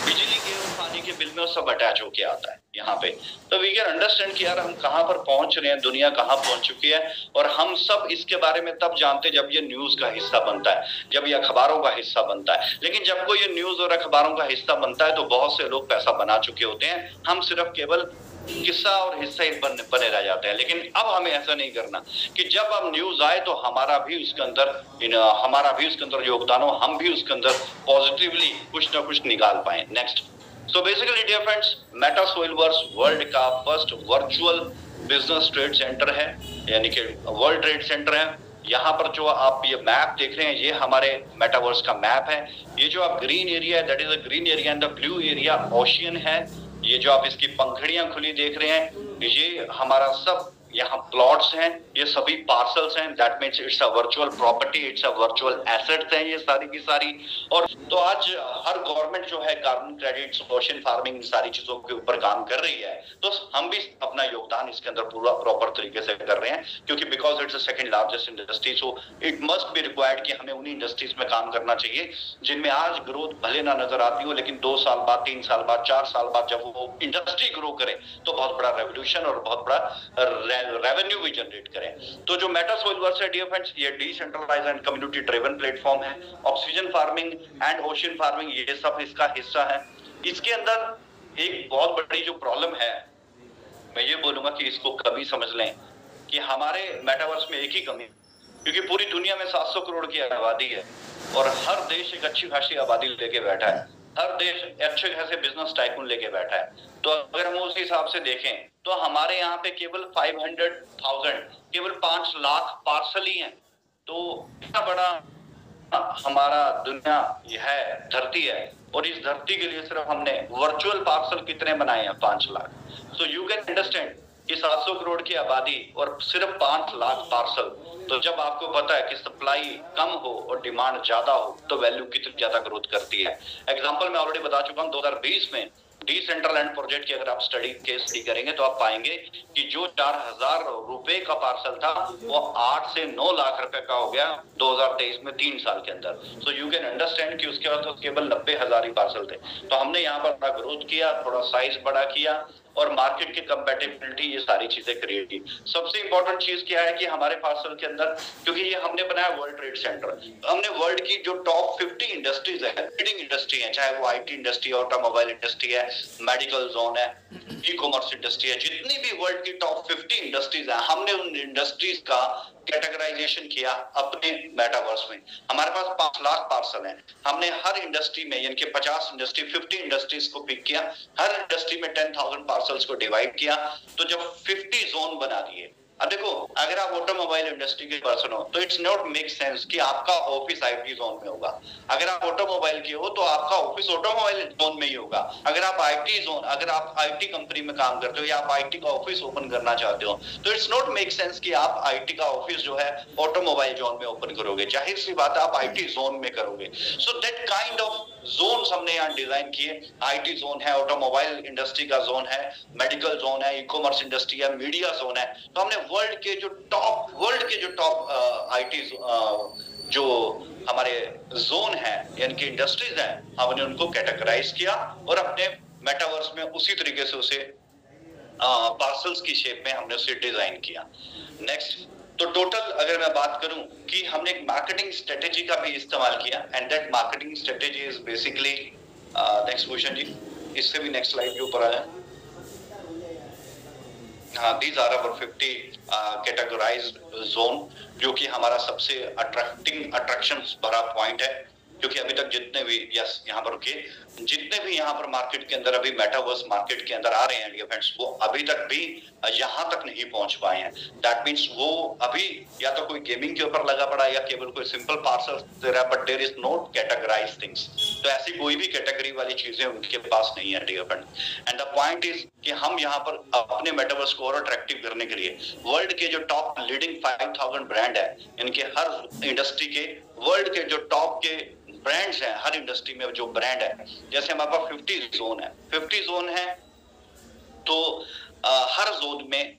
[SPEAKER 3] बिजली के और पानी के बिल में वो सब अटैच होके आता है यहाँ पे। तो वी कैन अंडरस्टैंड कि यार हम कहाँ पर पहुंच रहे हैं, दुनिया कहाँ पहुंच चुकी है। और हम सब इसके बारे में तब जानते हैं जब ये न्यूज का हिस्सा बनता है, जब ये अखबारों का हिस्सा बनता है। लेकिन जब कोई ये न्यूज और अखबारों का हिस्सा बनता है तो बहुत से लोग पैसा बना चुके होते हैं, हम सिर्फ केवल किस्सा और हिस्सा ही बने रह जाते हैं। लेकिन अब हमें ऐसा नहीं करना कि जब अब न्यूज आए तो हमारा भी उसके अंदर योगदान हो, हम भी उसके अंदर पॉजिटिवली कुछ ना कुछ निकाल पाए। Next, so basically dear friends, Metasoilverse world का first virtual business trade centre है, यानी कि वर्ल्ड ट्रेड सेंटर है। यहाँ पर जो आप ये मैप देख रहे हैं ये हमारे मेटावर्स का मैप है। ये जो आप ग्रीन एरिया है that is a green area, and the blue area ocean है। ये जो आप इसकी पंखड़ियां खुली देख रहे हैं ये हमारा सब यहाँ प्लॉट्स हैं, ये सभी पार्सल्स हैं। That means it's a virtual property, it's a virtual assets हैं ये सारी की सारी। और तो आज हर गवर्नमेंट जो है कार्बन क्रेडिट्स, ओशन फार्मिंग, इन सारी चीजों के ऊपर काम कर रही है। तो हम भी अपना योगदान इसके अंदर पूरा प्रॉपर तरीके से कर रहे हैं, क्योंकि because it's the second largest industry, so it must be required कि हमें उन्हीं इंडस्ट्रीज में काम करना चाहिए जिनमें आज ग्रोथ भले ना नजर आती हो, लेकिन 2 साल बाद, 3 साल बाद, 4 साल बाद जब वो इंडस्ट्री ग्रो करे तो बहुत बड़ा रेवोल्यूशन और बहुत बड़ा रेवेन्यू भी जनरेट करें। तो जो मेटासोइलवर्स है डियर फ्रेंड्स, ये decentralised and community driven platform है। Oxygen farming and ocean farming ये सब इसका हिस्सा है। इसके अंदर एक बहुत बड़ी जो प्रॉब्लम है, मैं ये बोलूंगा कि इसको कभी समझ लें कि हमारे मेटावर्स में एक ही कमी क्योंकि पूरी दुनिया में 700 करोड़ की आबादी है और हर देश एक अच्छी खासी आबादी लेके बैठा है, हर देश अच्छे खासे बिजनेस टाइकून लेके बैठा है। तो अगर हम उस हिसाब से देखें तो हमारे यहाँ पे केवल 500,000 केवल 5 लाख पार्सल ही हैं। तो इतना बड़ा हमारा दुनिया है, धरती है, और इस धरती के लिए सिर्फ हमने वर्चुअल पार्सल कितने बनाए हैं? 5 lakh. So you can understand कि 700 करोड़ की आबादी और सिर्फ 5 लाख पार्सल। तो जब आपको पता है कि सप्लाई कम हो और डिमांड ज्यादा हो तो वैल्यू कितनी ज्यादा ग्रोथ करती है। एग्जांपल मैं ऑलरेडी बता चुका हूं, 2020 में डिसेंट्रलैंड प्रोजेक्ट की अगर आप केस स्टडी करेंगे तो आप पाएंगे कि जो 4,000 रुपए का पार्सल था वो 8 से 9 लाख रुपए का हो गया 2023 में, 3 साल के अंदर। सो यू कैन अंडरस्टैंड कि उसके बाद तो केवल 90,000 ही पार्सल थे। तो हमने यहाँ पर थोड़ा ग्रोथ किया, थोड़ा साइज बड़ा किया और मार्केट की कंपेटिबिलिटी, ये सारी चीजें क्रिएट की। सबसे इंपॉर्टेंट चीज क्या है कि हमारे पार्सल के अंदर, क्योंकि ये हमने बनाया वर्ल्ड ट्रेड सेंटर, हमने वर्ल्ड की जो टॉप 50 इंडस्ट्रीज है, लीडिंग इंडस्ट्री है, चाहे वो आईटी इंडस्ट्री, ऑटोमोबाइल इंडस्ट्री है, मेडिकल जोन है, ई कॉमर्स इंडस्ट्री है, जितनी भी वर्ल्ड की टॉप 50 इंडस्ट्रीज है, हमने उन इंडस्ट्रीज का कैटेगराइजेशन किया अपने मेटावर्स में। हमारे पास 5 लाख पार्सल हैं। हमने हर इंडस्ट्री में, यानी कि 50 इंडस्ट्री, 50 इंडस्ट्रीज को पिक किया, हर इंडस्ट्री में 10,000 पार्सल्स को डिवाइड किया। तो जब 50 जोन बना दिए, अब देखो, अगर आप ऑटोमोबाइल इंडस्ट्री के पर्सन हो तो इट्स नॉट मेक सेंस कि आपका ऑफिस आईटी जोन में होगा। अगर आप ऑटोमोबाइल के हो तो आपका ऑफिस ऑटोमोबाइल जोन में ही होगा। अगर आप आईटी जोन, अगर आप आईटी कंपनी में काम करते हो या आप आईटी का ऑफिस ओपन करना चाहते हो तो इट्स नॉट मेक सेंस कि आप आईटी का ऑफिस जो है ऑटोमोबाइल जोन में ओपन करोगे। जाहिर सी बात है आप आईटी जोन में करोगे। सो दैट काइंड ऑफ जोन्स हमने यहाँ डिजाइन किए। आईटी जोन है, ऑटोमोबाइल इंडस्ट्री का जोन है, मेडिकल जोन है, ई कॉमर्स इंडस्ट्री है, मीडिया जोन है। तो हमने वर्ल्ड के जो टॉप आईटी जो हमारे जोन है, यानी कि इंडस्ट्रीज हैं, हमने उनको कैटेगराइज किया और अपने मेटावर्स में उसी तरीके से उसे पार्सल्स की शेप में हमने उसे डिजाइन किया। नेक्स्ट, तो टोटल अगर मैं बात करूं कि हमने एक मार्केटिंग स्ट्रेटेजी का भी इस्तेमाल किया, and that marketing strategy is basically, next question जी, इससे भी नेक्स्ट स्लाइड के ऊपर आया। हाँ, these are our 50 categorised zone, जो कि हमारा सबसे अट्रैक्शन भरा पॉइंट है। क्योंकि अभी तक जितने भी, यस यहाँ पर रुकिए, जितने भी यहाँ पर मार्केट के अंदर अभी मेटावर्स मार्केट के अंदर आ रहे हैं फ्रेंड्स, वो अभी तक भी यहाँ तक नहीं पहुंच पाए हैं। दैट मीन्स वो अभी या तो कोई गेमिंग के ऊपर लगा पड़ा या केवल कोई सिंपल पार्सल दे रहा है, but there is no categorise things. तो ऐसी कोई भी कैटेगरी वाली चीजें उनके पास नहीं है dear friend. And the point is कि हम यहाँ पर अपने मेटावर्स को और अट्रैक्टिव करने के लिए वर्ल्ड के जो टॉप लीडिंग 5,000 ब्रांड है, इनके हर इंडस्ट्री के, वर्ल्ड के जो टॉप के ब्रांड्स हैं, हर इंडस्ट्री में जो ब्रांड है, जैसे हमारे पास 50 जोन है, 50 जोन है, तो हर जोन में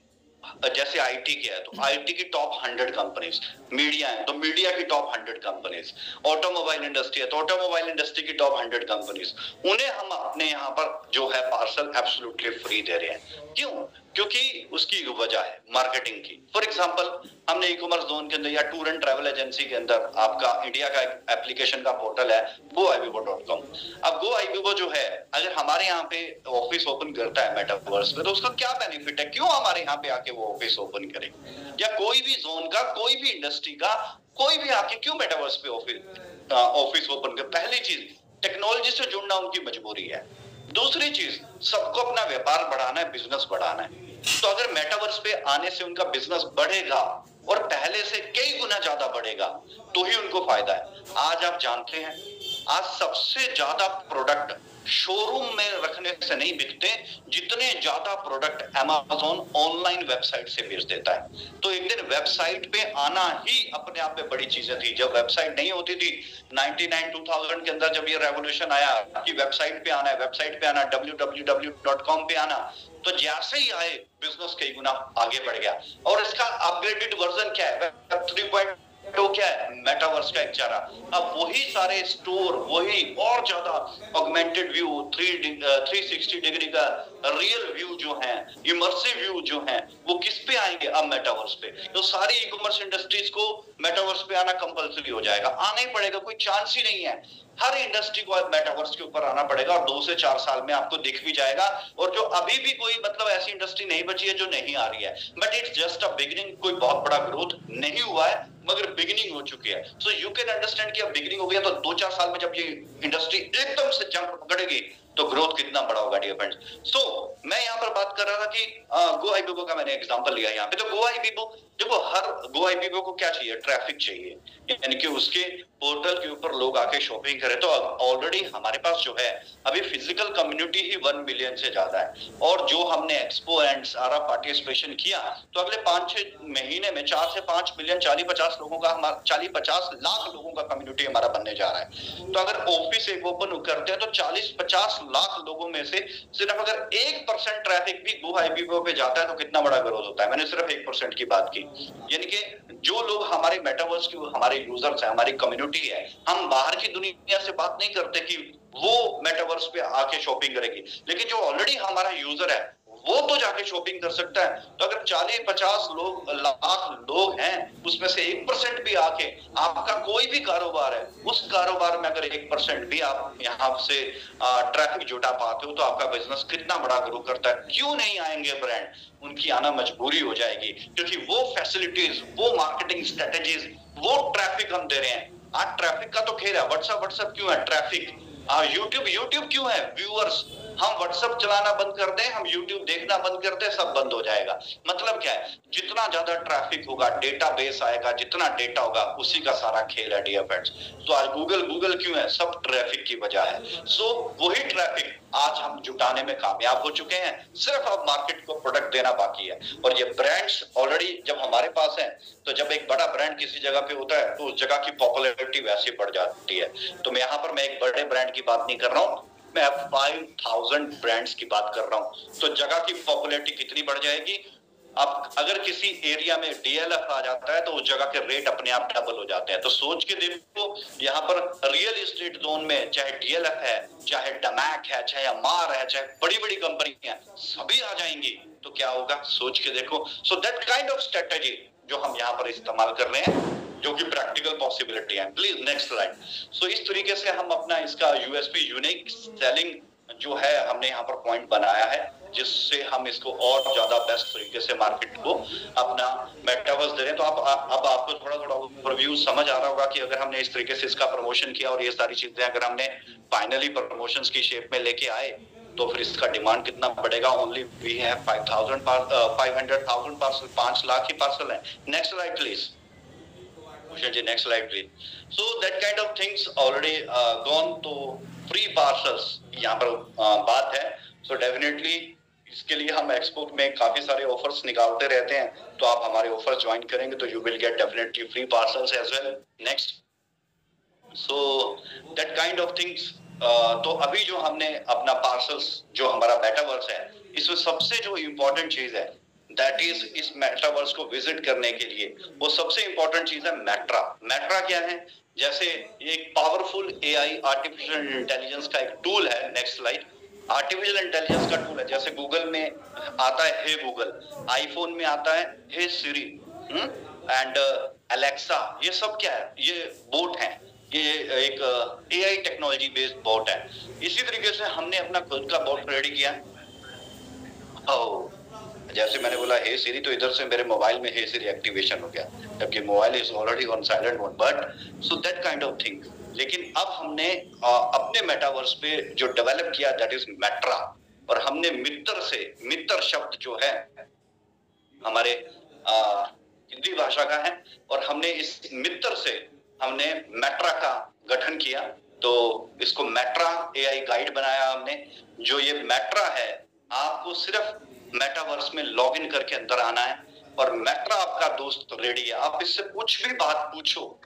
[SPEAKER 3] जैसे आईटी के है तो आईटी की टॉप 100 कंपनीज, मीडिया है तो मीडिया की टॉप 100 कंपनीज, ऑटोमोबाइल इंडस्ट्री है तो ऑटोमोबाइल इंडस्ट्री की टॉप 100 कंपनीज, उन्हें हम अपने यहाँ पर जो है पार्सल एब्सोल्युटली फ्री दे रहे हैं। क्यों? क्योंकि उसकी वजह है मार्केटिंग की। फॉर एग्जांपल, हमने ई कॉमर्स जोन के अंदर या टूर एंड ट्रैवल एजेंसी के अंदर आपका इंडिया का एप्लीकेशन का पोर्टल है goibibo.com। अब goibibo जो है, अगर हमारे यहाँ पे ऑफिस ओपन करता है मेटावर्स में तो उसका क्या बेनिफिट है? क्यों हमारे यहाँ पे आके वो ऑफिस ओपन करे? या कोई भी जोन का, कोई भी इंडस्ट्री का कोई भी आके क्यों मेटावर्स पे ऑफिस ओपन करे? पहली चीज, टेक्नोलॉजी से जुड़ना उनकी मजबूरी है। दूसरी चीज, सबको अपना व्यापार बढ़ाना है, बिजनेस बढ़ाना है। तो अगर मेटावर्स पे आने से उनका बिजनेस बढ़ेगा और पहले से कई गुना ज्यादा बढ़ेगा तो ही उनको फायदा है। आज आप जानते हैं, आज सबसे ज्यादा प्रोडक्ट शोरूम में रखने से नहीं बिकते जितने ज्यादा प्रोडक्ट अमेज़न ऑनलाइन वेबसाइट से बेच देता है। तो एक दिन वेबसाइट पे आना ही अपने आप में बड़ी चीजें थी। जब वेबसाइट नहीं होती थी 99-2000 के अंदर, जब ये रेवोल्यूशन आया कि वेबसाइट पे आना है, वेबसाइट पे आना, www.com पे आना, तो जैसे ही आए बिजनेस कई गुना आगे बढ़ गया। और इसका अपग्रेडेड वर्जन क्या है? वेब 3.0 तो क्या है? मेटावर्स का एक चारा। अब वही सारे स्टोर, वही और ज्यादा ऑगमेंटेड व्यू, 360 डिग्री का रियल व्यू जो है, इमर्सिव व्यू जो है, वो किस पे आएंगे? अब मेटावर्स पे। तो सारी ई कॉमर्स इंडस्ट्रीज को मेटावर्स पे आना कंपल्सरी हो जाएगा, आना ही पड़ेगा, कोई चांस ही नहीं है। हर इंडस्ट्री को मेटावर्स के ऊपर आना पड़ेगा और 2 से 4 साल में आपको दिख भी जाएगा। और जो अभी भी कोई मतलब ऐसी इंडस्ट्री नहीं बची है जो नहीं आ रही है, but it's just a beginning, कोई बहुत बड़ा ग्रोथ नहीं हुआ है, मगर बिगिनिंग हो चुकी है। सो यू कैन अंडरस्टैंड कि अब बिगिनिंग हो गया तो 2-4 साल में जब ये इंडस्ट्री एकदम से जंप पकड़ेगी तो ग्रोथ कितना बड़ा होगा डियर फ्रेंड्स। सो मैं यहाँ पर बात कर रहा था कि GoIbibo का मैंने एग्जांपल लिया यहाँ पे। तो GoIbibo देखो, हर GoIbibo को क्या चाहिए, ट्रैफिक चाहिए, यानी कि उसके पोर्टल के ऊपर लोग आके शॉपिंग करें। तो ऑलरेडी हमारे पास जो है अभी फिजिकल कम्युनिटी ही 1 मिलियन से ज्यादा है, और जो हमने एक्सपो एंड सारा पार्टिसिपेशन किया तो अगले 5-6 महीने में 4 से 5 मिलियन 40-50 लोगों का, हमारा 40-50 लाख लोगों का कम्युनिटी हमारा बनने जा रहा है। तो अगर ऑफिस एक ओपन करते हैं तो 40-50 लाख लोगों में से सिर्फ अगर 1% ट्रैफिक भी GoIbibo पे जाता है तो कितना बड़ा ग्रोथ होता है। मैंने सिर्फ 1% की बात की, यानी कि जो लोग हमारे मेटावर्स की हमारे यूजर्स हैं, हमारी कम्युनिटी है, हम बाहर की दुनिया से बात नहीं करते कि वो मेटावर्स पे आके शॉपिंग करेगी, लेकिन जो ऑलरेडी हमारा यूजर है वो तो जाके शॉपिंग कर सकता है। तो अगर 40-50 लाख लोग हैं, उसमें से 1% भी आके आपका कोई भी कारोबार है, उस कारोबार में अगर 1% भी आप यहाँ से ट्रैफिक जुटा पाते हो तो आपका बिजनेस कितना बड़ा ग्रो करता है। क्यों नहीं आएंगे ब्रांड, उनकी आना मजबूरी हो जाएगी, क्योंकि वो फैसिलिटीज, वो मार्केटिंग स्ट्रेटेजीज, वो ट्रैफिक हम दे रहे हैं। आज ट्रैफिक का तो खेल है, व्हाट्सएप क्यों है ट्रैफिक, यूट्यूब क्यों है व्यूअर्स। हम व्हाट्सएप चलाना बंद कर दें, हम यूट्यूब देखना बंद कर दें, सब बंद हो जाएगा। मतलब क्या है, जितना ज्यादा ट्रैफिक होगा, डेटाबेस आएगा, जितना डेटा होगा, उसी का सारा खेल है डियर फ्रेंड्स। तो आज गूगल क्यों है, सब ट्रैफिक की वजह है। सो वही ट्रैफिक आज हम जुटाने में कामयाब हो चुके हैं, सिर्फ अब मार्केट को प्रोडक्ट देना बाकी है। और ये ब्रांड्स ऑलरेडी जब हमारे पास हैं, तो जब एक बड़ा ब्रांड किसी जगह पे होता है तो उस जगह की पॉपुलैरिटी वैसे बढ़ जाती है। तो मैं यहाँ पर एक बड़े ब्रांड की बात नहीं कर रहा हूँ, मैं 5000 ब्रांड्स की बात कर रहा हूं। तो जगह की पॉपुलैरिटी कितनी बढ़ जाएगी। अब अगर किसी एरिया में DLF आ जाता है तो उस जगह के रेट अपने आप डबल हो जाते हैं। तो सोच के देखो, यहाँ पर रियल एस्टेट जोन में चाहे DLF है, चाहे डमैक है, चाहे अमार है, चाहे बड़ी बड़ी कंपनी है, सभी आ जाएंगी तो क्या होगा, सोच के देखो। सो दैट काइंड ऑफ स्ट्रेटेजी जो हम यहाँ पर इस्तेमाल कर रहे हैं, जो कि प्रैक्टिकल पॉसिबिलिटी है। Please next slide. सो इस तरीके से हम अपना इसका USP, यूनिक सेलिंग जो है, हमने यहाँ पर पॉइंट बनाया है, जिससे हम इसको और ज्यादा बेस्ट तरीके से मार्केट को अपना मेटावर्स दे रहे हैं। तो अब आपको थोड़ा ओवरव्यू समझ आ रहा होगा कि अगर हमने इस तरीके से इसका प्रमोशन किया और ये सारी चीजें अगर हमने फाइनली प्रमोशंस की शेप में लेके आए तो फिर इसका डिमांड कितना बढ़ेगा। Only we have 500,000 parcel, 5 lakh ही पार्सल है। नेक्स्ट स्लाइड प्लीज जी, next slide please. So that kind of things already gone. तो फ्री पार्सल्स यहाँ पर बात है। सो डेफिनेटली इसके लिए हम एक्सपो में काफी सारे ऑफर्स निकालते रहते हैं, तो आप हमारे ऑफर ज्वाइन करेंगे तो you will get definitely free parcels as well. Next. So that kind of things. तो अभी जो हमने अपना पार्सल्स, जो हमारा मेटावर्स है, इसमें सबसे जो इम्पोर्टेंट चीज है दैट इज इस मेटावर्स को विजिट करने के लिए वो सबसे इंपॉर्टेंट चीज है मेट्रा। मेट्रा क्या है, जैसे एक पावरफुल AI आर्टिफिशियल इंटेलिजेंस का एक टूल है। Next slide. आर्टिफिशियल इंटेलिजेंस का टूल है, जैसे गूगल में आता है हे गूगल, आईफोन में आता है हे सिरी एंड अलेक्सा। ये सब क्या है, ये बोट है, ये एक AI टेक्नोलॉजी बेस्ड बोट है। इसी तरीके से हमने अपना खुद का बोट रेडी किया। जैसे मैंने बोला हे सिरी, तो इधर से मेरे मोबाइल में हे सिरी एक्टिवेशन हो गया, जबकि mobile is already on silent mode. But so that kind of thing. लेकिन अब हमने अपने मेटावर्स पे जो डेवलप किया दैट इज मेट्रा, और हमने मित्र शब्द जो है हमारे हिंदी भाषा का है, और हमने इस मित्र से हमने मेट्रा का गठन किया। तो इसको मेट्रा AI गाइड बनाया हमने। जो ये मेट्रा है, आपको सिर्फ मेटावर्स में लॉगिन करके अंदर आना है और मेट्रा आपका दोस्त रेडी है। आप इससे कुछ भी बात पूछो,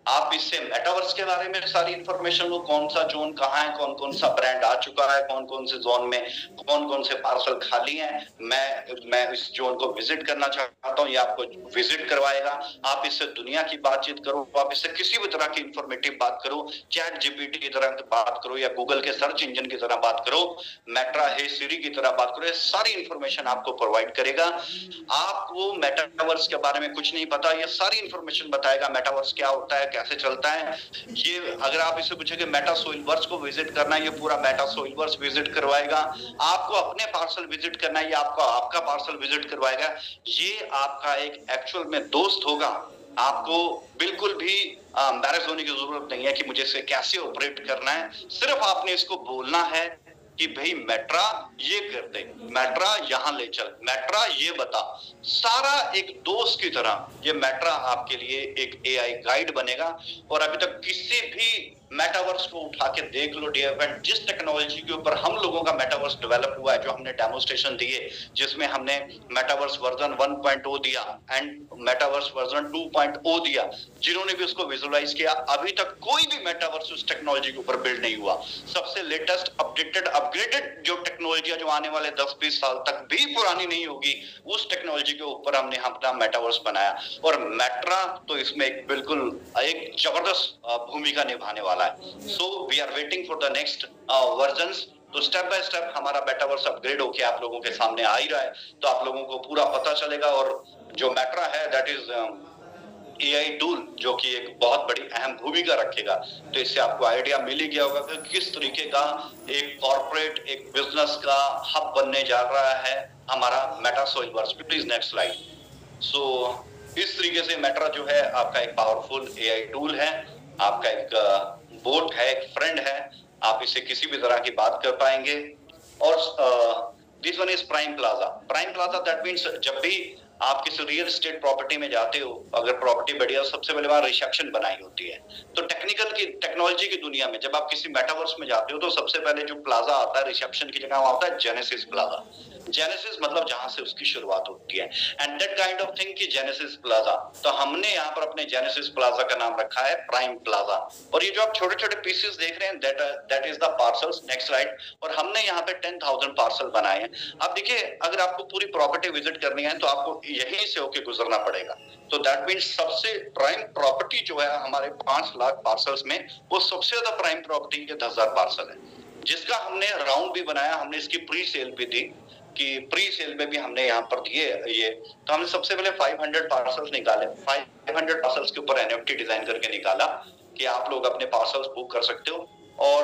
[SPEAKER 3] आप इससे मेटावर्स के बारे में सारी इंफॉर्मेशन लो, कौन सा जोन कहाँ है, कौन कौन सा ब्रांड आ चुका है, कौन कौन से जोन में कौन कौन से पार्सल खाली हैं, मैं इस जोन को विजिट करना चाहता हूँ, ये आपको विजिट करवाएगा। आप इससे दुनिया की बातचीत करो, आप इससे किसी भी तरह की इंफॉर्मेटिव बात करो, चैट GPT की तरह बात करो या गूगल के सर्च इंजन की तरह बात करो, मेट्रा हे सिरी की तरह बात करो, ये सारी इंफॉर्मेशन आपको प्रोवाइड करेगा। आपको मेटावर्स के बारे में कुछ नहीं पता, ये सारी इंफॉर्मेशन बताएगा। मेटावर्स क्या होता है, कैसे चलता है। ये अगर आप इससे पूछेंगे मेटा सोइलवर्स को विजिट करना है, ये पूरा मेटा सोइलवर्स विजिट करवाएगा। आपको अपने पार्सल विजिट करना है, ये आपका पार्सल विजिट करवाएगा। ये आपका एक एक्चुअल में दोस्त होगा, आपको बिल्कुल भी एम्बैरेस होने की जरूरत नहीं है कि मुझे इसे कैसे ऑपरेट करना है। सिर्फ आपने इसको बोलना है कि भाई मेट्रा ये कर दे, मेट्रा यहाँ ले चल, मेट्रा ये बता। सारा एक दोस्त की तरह ये मेट्रा आपके लिए एक एआई गाइड बनेगा। और अभी तक किसी भी मेटावर्स को उठा के देख लो डियर फ्रेंड, जिस टेक्नोलॉजी के ऊपर हम लोगों का मेटावर्स डेवलप हुआ है, जो हमने डेमोस्ट्रेशन दिए, जिसमें हमने मेटावर्स वर्जन 1.0 दिया एंड मेटावर्स वर्जन 2.0 दिया, जिन्होंने भी उसको विजुअलाइज किया, अभी तक कोई भी मेटावर्स उस टेक्नोलॉजी के ऊपर बिल्ड नहीं हुआ। सबसे लेटेस्ट अपडेटेड अपग्रेडेड जो टेक्नोलॉजी जो आने वाले 10-20 साल तक भी पुरानी नहीं होगी, उस टेक्नोलॉजी के ऊपर हमने अपना मेटावर्स बनाया। और मेट्रा तो इसमें एक बिल्कुल एक जबरदस्त भूमिका निभाने वाला है। So we are waiting for the next versions. तो स्टेप बाय स्टेप हमारा मेटावर्स अपग्रेड होके आप लोगों के सामने आ ही रहा है, तो आप लोगों को पूरा पता चलेगा। और जो मेट्रा है दैट इज एआई टूल, जो कि एक बहुत बड़ी अहम भूमिका रखेगा। तो इससे आपको आइडिया मिल ही गया होगा कि किस तरीके का एक कॉर्पोरेट, एक बिजनेस का हब बनने जा रहा है हमारा Metasoilverse. Please next slide. So इस तरीके से मेट्रा जो है आपका एक पावरफुल एआई टूल है, आपका एक बोट है, एक फ्रेंड है। आप इसे किसी भी तरह की बात कर पाएंगे। और this one is prime plaza. Prime plaza that means जब भी आप किसी रियल एस्टेट प्रॉपर्टी में जाते हो, अगर प्रॉपर्टी बढ़िया, सबसे पहले वहां रिसेप्शन बनाई होती है। तो टेक्नोलॉजी की दुनिया में जब आप किसी मेटावर्स में जाते हो तो सबसे पहले जो प्लाजा आता है रिसेप्शन की जगह, वहां होता है जेनेसिस प्लाजा। जेनेसिस मतलब जहां से उसकी शुरुआत होती है, and that kind of thing की जेनेसिस प्लाजा। तो हमने यहाँ पर अपने जेनेसिस प्लाजा का नाम रखा है प्राइम प्लाजा। और ये जो आप छोटे छोटे पीसेस देख रहे हैं that is the parcels. Next slide. और हमने यहाँ पे 10,000 पार्सल बनाए हैं। अब देखिए, अगर आपको पूरी प्रॉपर्टी विजिट करनी है तो आपको यहीं से होके गुजरना पड़ेगा। तो दैट मीन्स सबसे प्राइम प्रॉपर्टी जो है हमारे 5 लाख पार्सल्स में, वो सबसे ज्यादा प्राइम प्रॉपर्टी के 10,000 पार्सल है, जिसका हमने राउंड भी बनाया। हमने इसकी प्री सेल भी दी कि प्री सेल में भी हमने यहाँ पर दिए ये। तो हमने सबसे पहले 500 पार्सल्स निकाले। 500 पार्सल्स के ऊपर एनएफटी डिजाइन करके निकाला कि आप लोग अपने पार्सल्स बुक कर सकते हो। और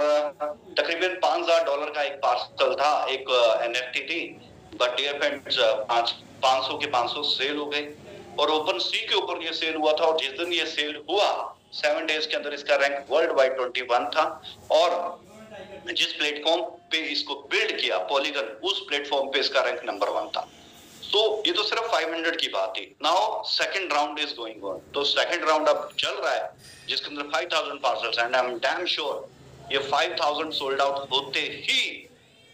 [SPEAKER 3] तकरीबन $5,000 का एक पार्सल था, एक एनएफटी थी। बट डियर फ्रेंड्स 500 के 500 सेल हो गए। और ओपन सी के ऊपर ये सेल हुआ था, और जिस दिन ये सेल हुआ 7 डेज के अंदर इसका रैंक वर्ल्ड वाइड 21 था। और जिस प्लेटफॉर्म पे इसको बिल्ड किया, पॉलीगन, उस प्लेटफॉर्म पे इसका रैंक नंबर 1 था। तो ये तो सिर्फ 500 की बात थी। Now second round is going on. तो सेकंड राउंड अब चल रहा है, जिसके अंदर 5,000 parcels, and I am damn sure ये 5,000 सोल्ड आउट होते ही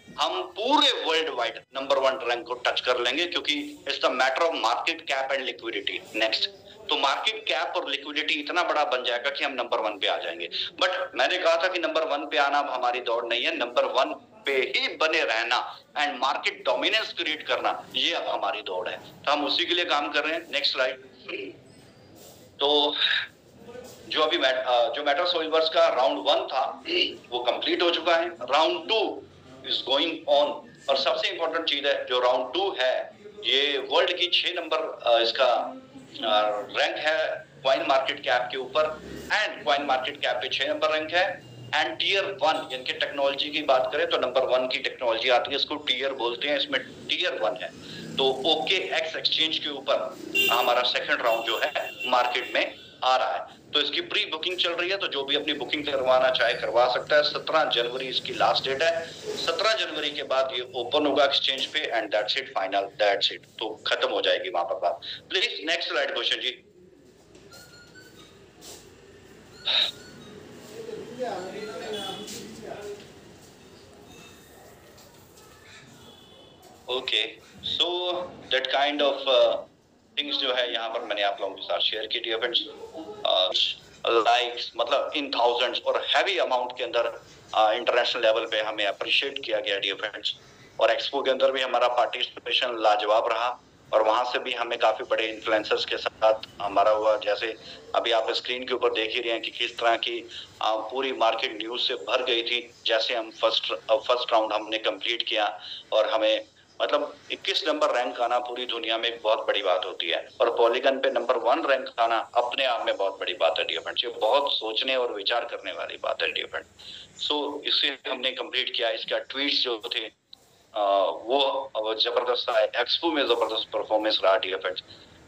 [SPEAKER 3] हम पूरे वर्ल्ड वाइड नंबर 1 रैंक को टच कर लेंगे, क्योंकि it's the matter of market cap and liquidity. Next. तो मार्केट कैप और लिक्विडिटी इतना बड़ा बन जाएगा कि हम नंबर 1 पे आ जाएंगे। बट मैंने कहा था कि नंबर 1 पे आना अब हमारी दौड़ नहीं है, नंबर 1 पे ही बने रहना एंड मार्केट डोमिनेंस क्रिएट करना, ये अब हमारी दौड़ है। तो हम उसी के लिए काम कर रहे हैं। Next slide. तो जो अभी जो मेटा सोइलवर्स का राउंड 1 था वो कंप्लीट हो चुका है। Round 2 is going on. और सबसे इंपॉर्टेंट चीज है, जो राउंड 2 है, ये वर्ल्ड की 6 नंबर इसका रैंक है कॉइन मार्केट कैप के ऊपर, एंड कॉइन मार्केट कैप पे 6 नंबर रैंक है। एंड टीयर 1 यानी कि टेक्नोलॉजी की बात करें तो नंबर 1 की टेक्नोलॉजी आती है, इसको टीयर बोलते हैं, इसमें टीयर 1 है। तो OKX एक्सचेंज के ऊपर हमारा सेकंड राउंड जो है मार्केट में आ रहा है। तो इसकी प्री बुकिंग चल रही है, तो जो भी अपनी बुकिंग करवाना चाहे करवा सकता है। 17 जनवरी इसकी लास्ट डेट है। 17 जनवरी के बाद ये ओपन होगा एक्सचेंज पे, and that's it, final, that's it. तो खत्म हो जाएगी वहां पर बात। Please next slide Bhushan ji. Okay, so that kind of things जो है यहाँ पर मैंने आप लोगों के साथ शेयर की। डियर फ्रेंड्स, लाइक्स मतलब इन थाउजेंड्स और हैवी अमाउंट के अंदर इंटरनेशनल लेवल पे हमें अप्रिशिएट किया गया डियर फ्रेंड्स। और एक्सपो के अंदर भी हमारा पार्टिसिपेशन लाजवाब रहा, और वहां से भी हमें काफी बड़े इन्फ्लुएंसर्स के साथ हमारा हुआ। जैसे अभी आप स्क्रीन के ऊपर देख ही रहे हैं कि किस तरह की पूरी मार्केट न्यूज से भर गई थी। जैसे हम फर्स्ट राउंड हमने कंप्लीट किया, और हमें मतलब 21 नंबर रैंक आना पूरी दुनिया में एक बहुत बड़ी बात होती है, और पॉलीगन पे नंबर 1 रैंक आना अपने आप में बहुत बड़ी बात है डियर फ्रेंड्स। ये बहुत सोचने और विचार करने वाली बात है डियर फ्रेंड। सो इसे हमने कंप्लीट किया। इसका ट्वीट्स जो थे वो जबरदस्त था। एक्सपो में जबरदस्त परफॉर्मेंस रहा dear friends.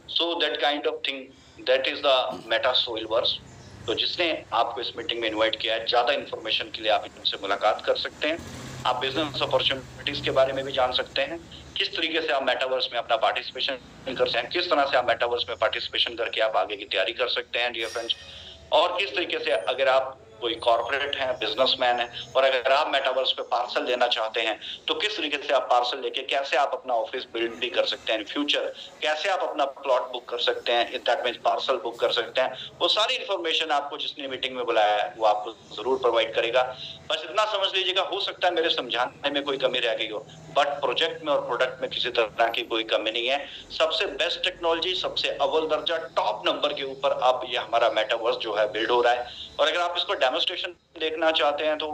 [SPEAKER 3] So that kind of thing that is the metaverse. तो जिसने आपको इस मीटिंग में इनवाइट किया है, ज्यादा इन्फॉर्मेशन के लिए आप इनसे मुलाकात कर सकते हैं। आप बिजनेस अपॉर्चुनिटीज के बारे में भी जान सकते हैं, किस तरीके से आप मेटावर्स में अपना पार्टिसिपेशन कर सकते हैं, किस तरह से आप मेटावर्स में पार्टिसिपेशन करके आप आगे की तैयारी कर सकते हैं डियर फ्रेंड्स। और किस तरीके से अगर आप कोई कॉर्पोरेट है, बिजनेसमैन है, और अगर आप मेटावर्स पे पार्सल लेना चाहते हैं तो किस तरीके से आप पार्सल लेके कैसे आप अपना ऑफिस बिल्ड भी कर सकते हैं इन फ्यूचर, कैसे आप अपना प्लॉट बुक कर सकते हैं, दैट मींस पार्सल बुक कर सकते हैं, वो सारी इन्फॉर्मेशन आपको जिसने मीटिंग में बुलाया है वो आपको जरूर प्रोवाइड करेगा। बस इतना समझ लीजिएगा, हो सकता है मेरे समझाने में कोई कमी रह गई हो, बट प्रोजेक्ट में और प्रोडक्ट में किसी तरह की कोई कमी नहीं है। सबसे बेस्ट टेक्नोलॉजी, सबसे अव्वल दर्जा, टॉप नंबर के ऊपर अब ये हमारा मेटावर्स जो है बिल्ड हो रहा है। और अगर आप इसको डेमोस्ट्रेशन देखना चाहते हैं तो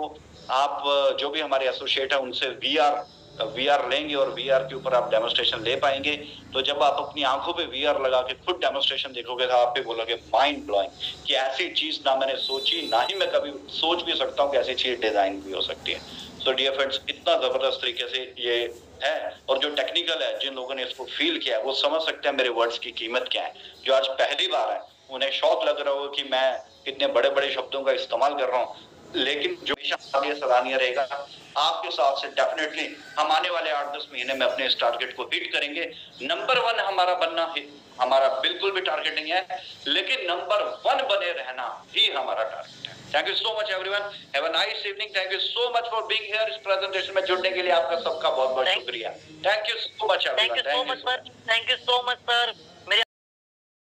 [SPEAKER 3] आप जो भी हमारे एसोसिएट है उनसे वीआर लेंगे और वीआर के ऊपर आप डेमोस्ट्रेशन ले पाएंगे। तो जब आप अपनी आंखों पे वीआर लगा के खुद डेमोस्ट्रेशन देखोगे तो आप भी बोलोगे माइंड ब्लोइंग, कि ऐसी चीज ना मैंने सोची, ना ही मैं कभी सोच भी सकता हूँ कि ऐसी चीज डिजाइन भी हो सकती है। सो डियर फ्रेंड्स, इतना जबरदस्त तरीके से ये है, और जो टेक्निकल है, जिन लोगों ने इसको फील किया है वो समझ सकते हैं मेरे वर्ड्स की कीमत क्या है। जो आज पहली बार है उन्हें शौक लग रहा हो कि मैं इतने बड़े बड़े शब्दों का इस्तेमाल कर रहा हूँ, लेकिन जो आगे सराहनीय रहेगा, आपके साथ से डेफिनेटली हम आने वाले 8-10 महीने में अपने इस टारगेट को हिट करेंगे। नंबर 1 हमारा बनना हमारा बिल्कुल भी टारगेट नहीं है, लेकिन नंबर 1 बने रहना ही हमारा टारगेट है। Thank you so much everyone, have a nice evening. Thank you so much for being here. इस प्रेजेंटेशन में जुड़ने के लिए आपका सबका बहुत बहुत शुक्रिया। Thank you so much everyone.
[SPEAKER 4] Thank you so much sir. मेरे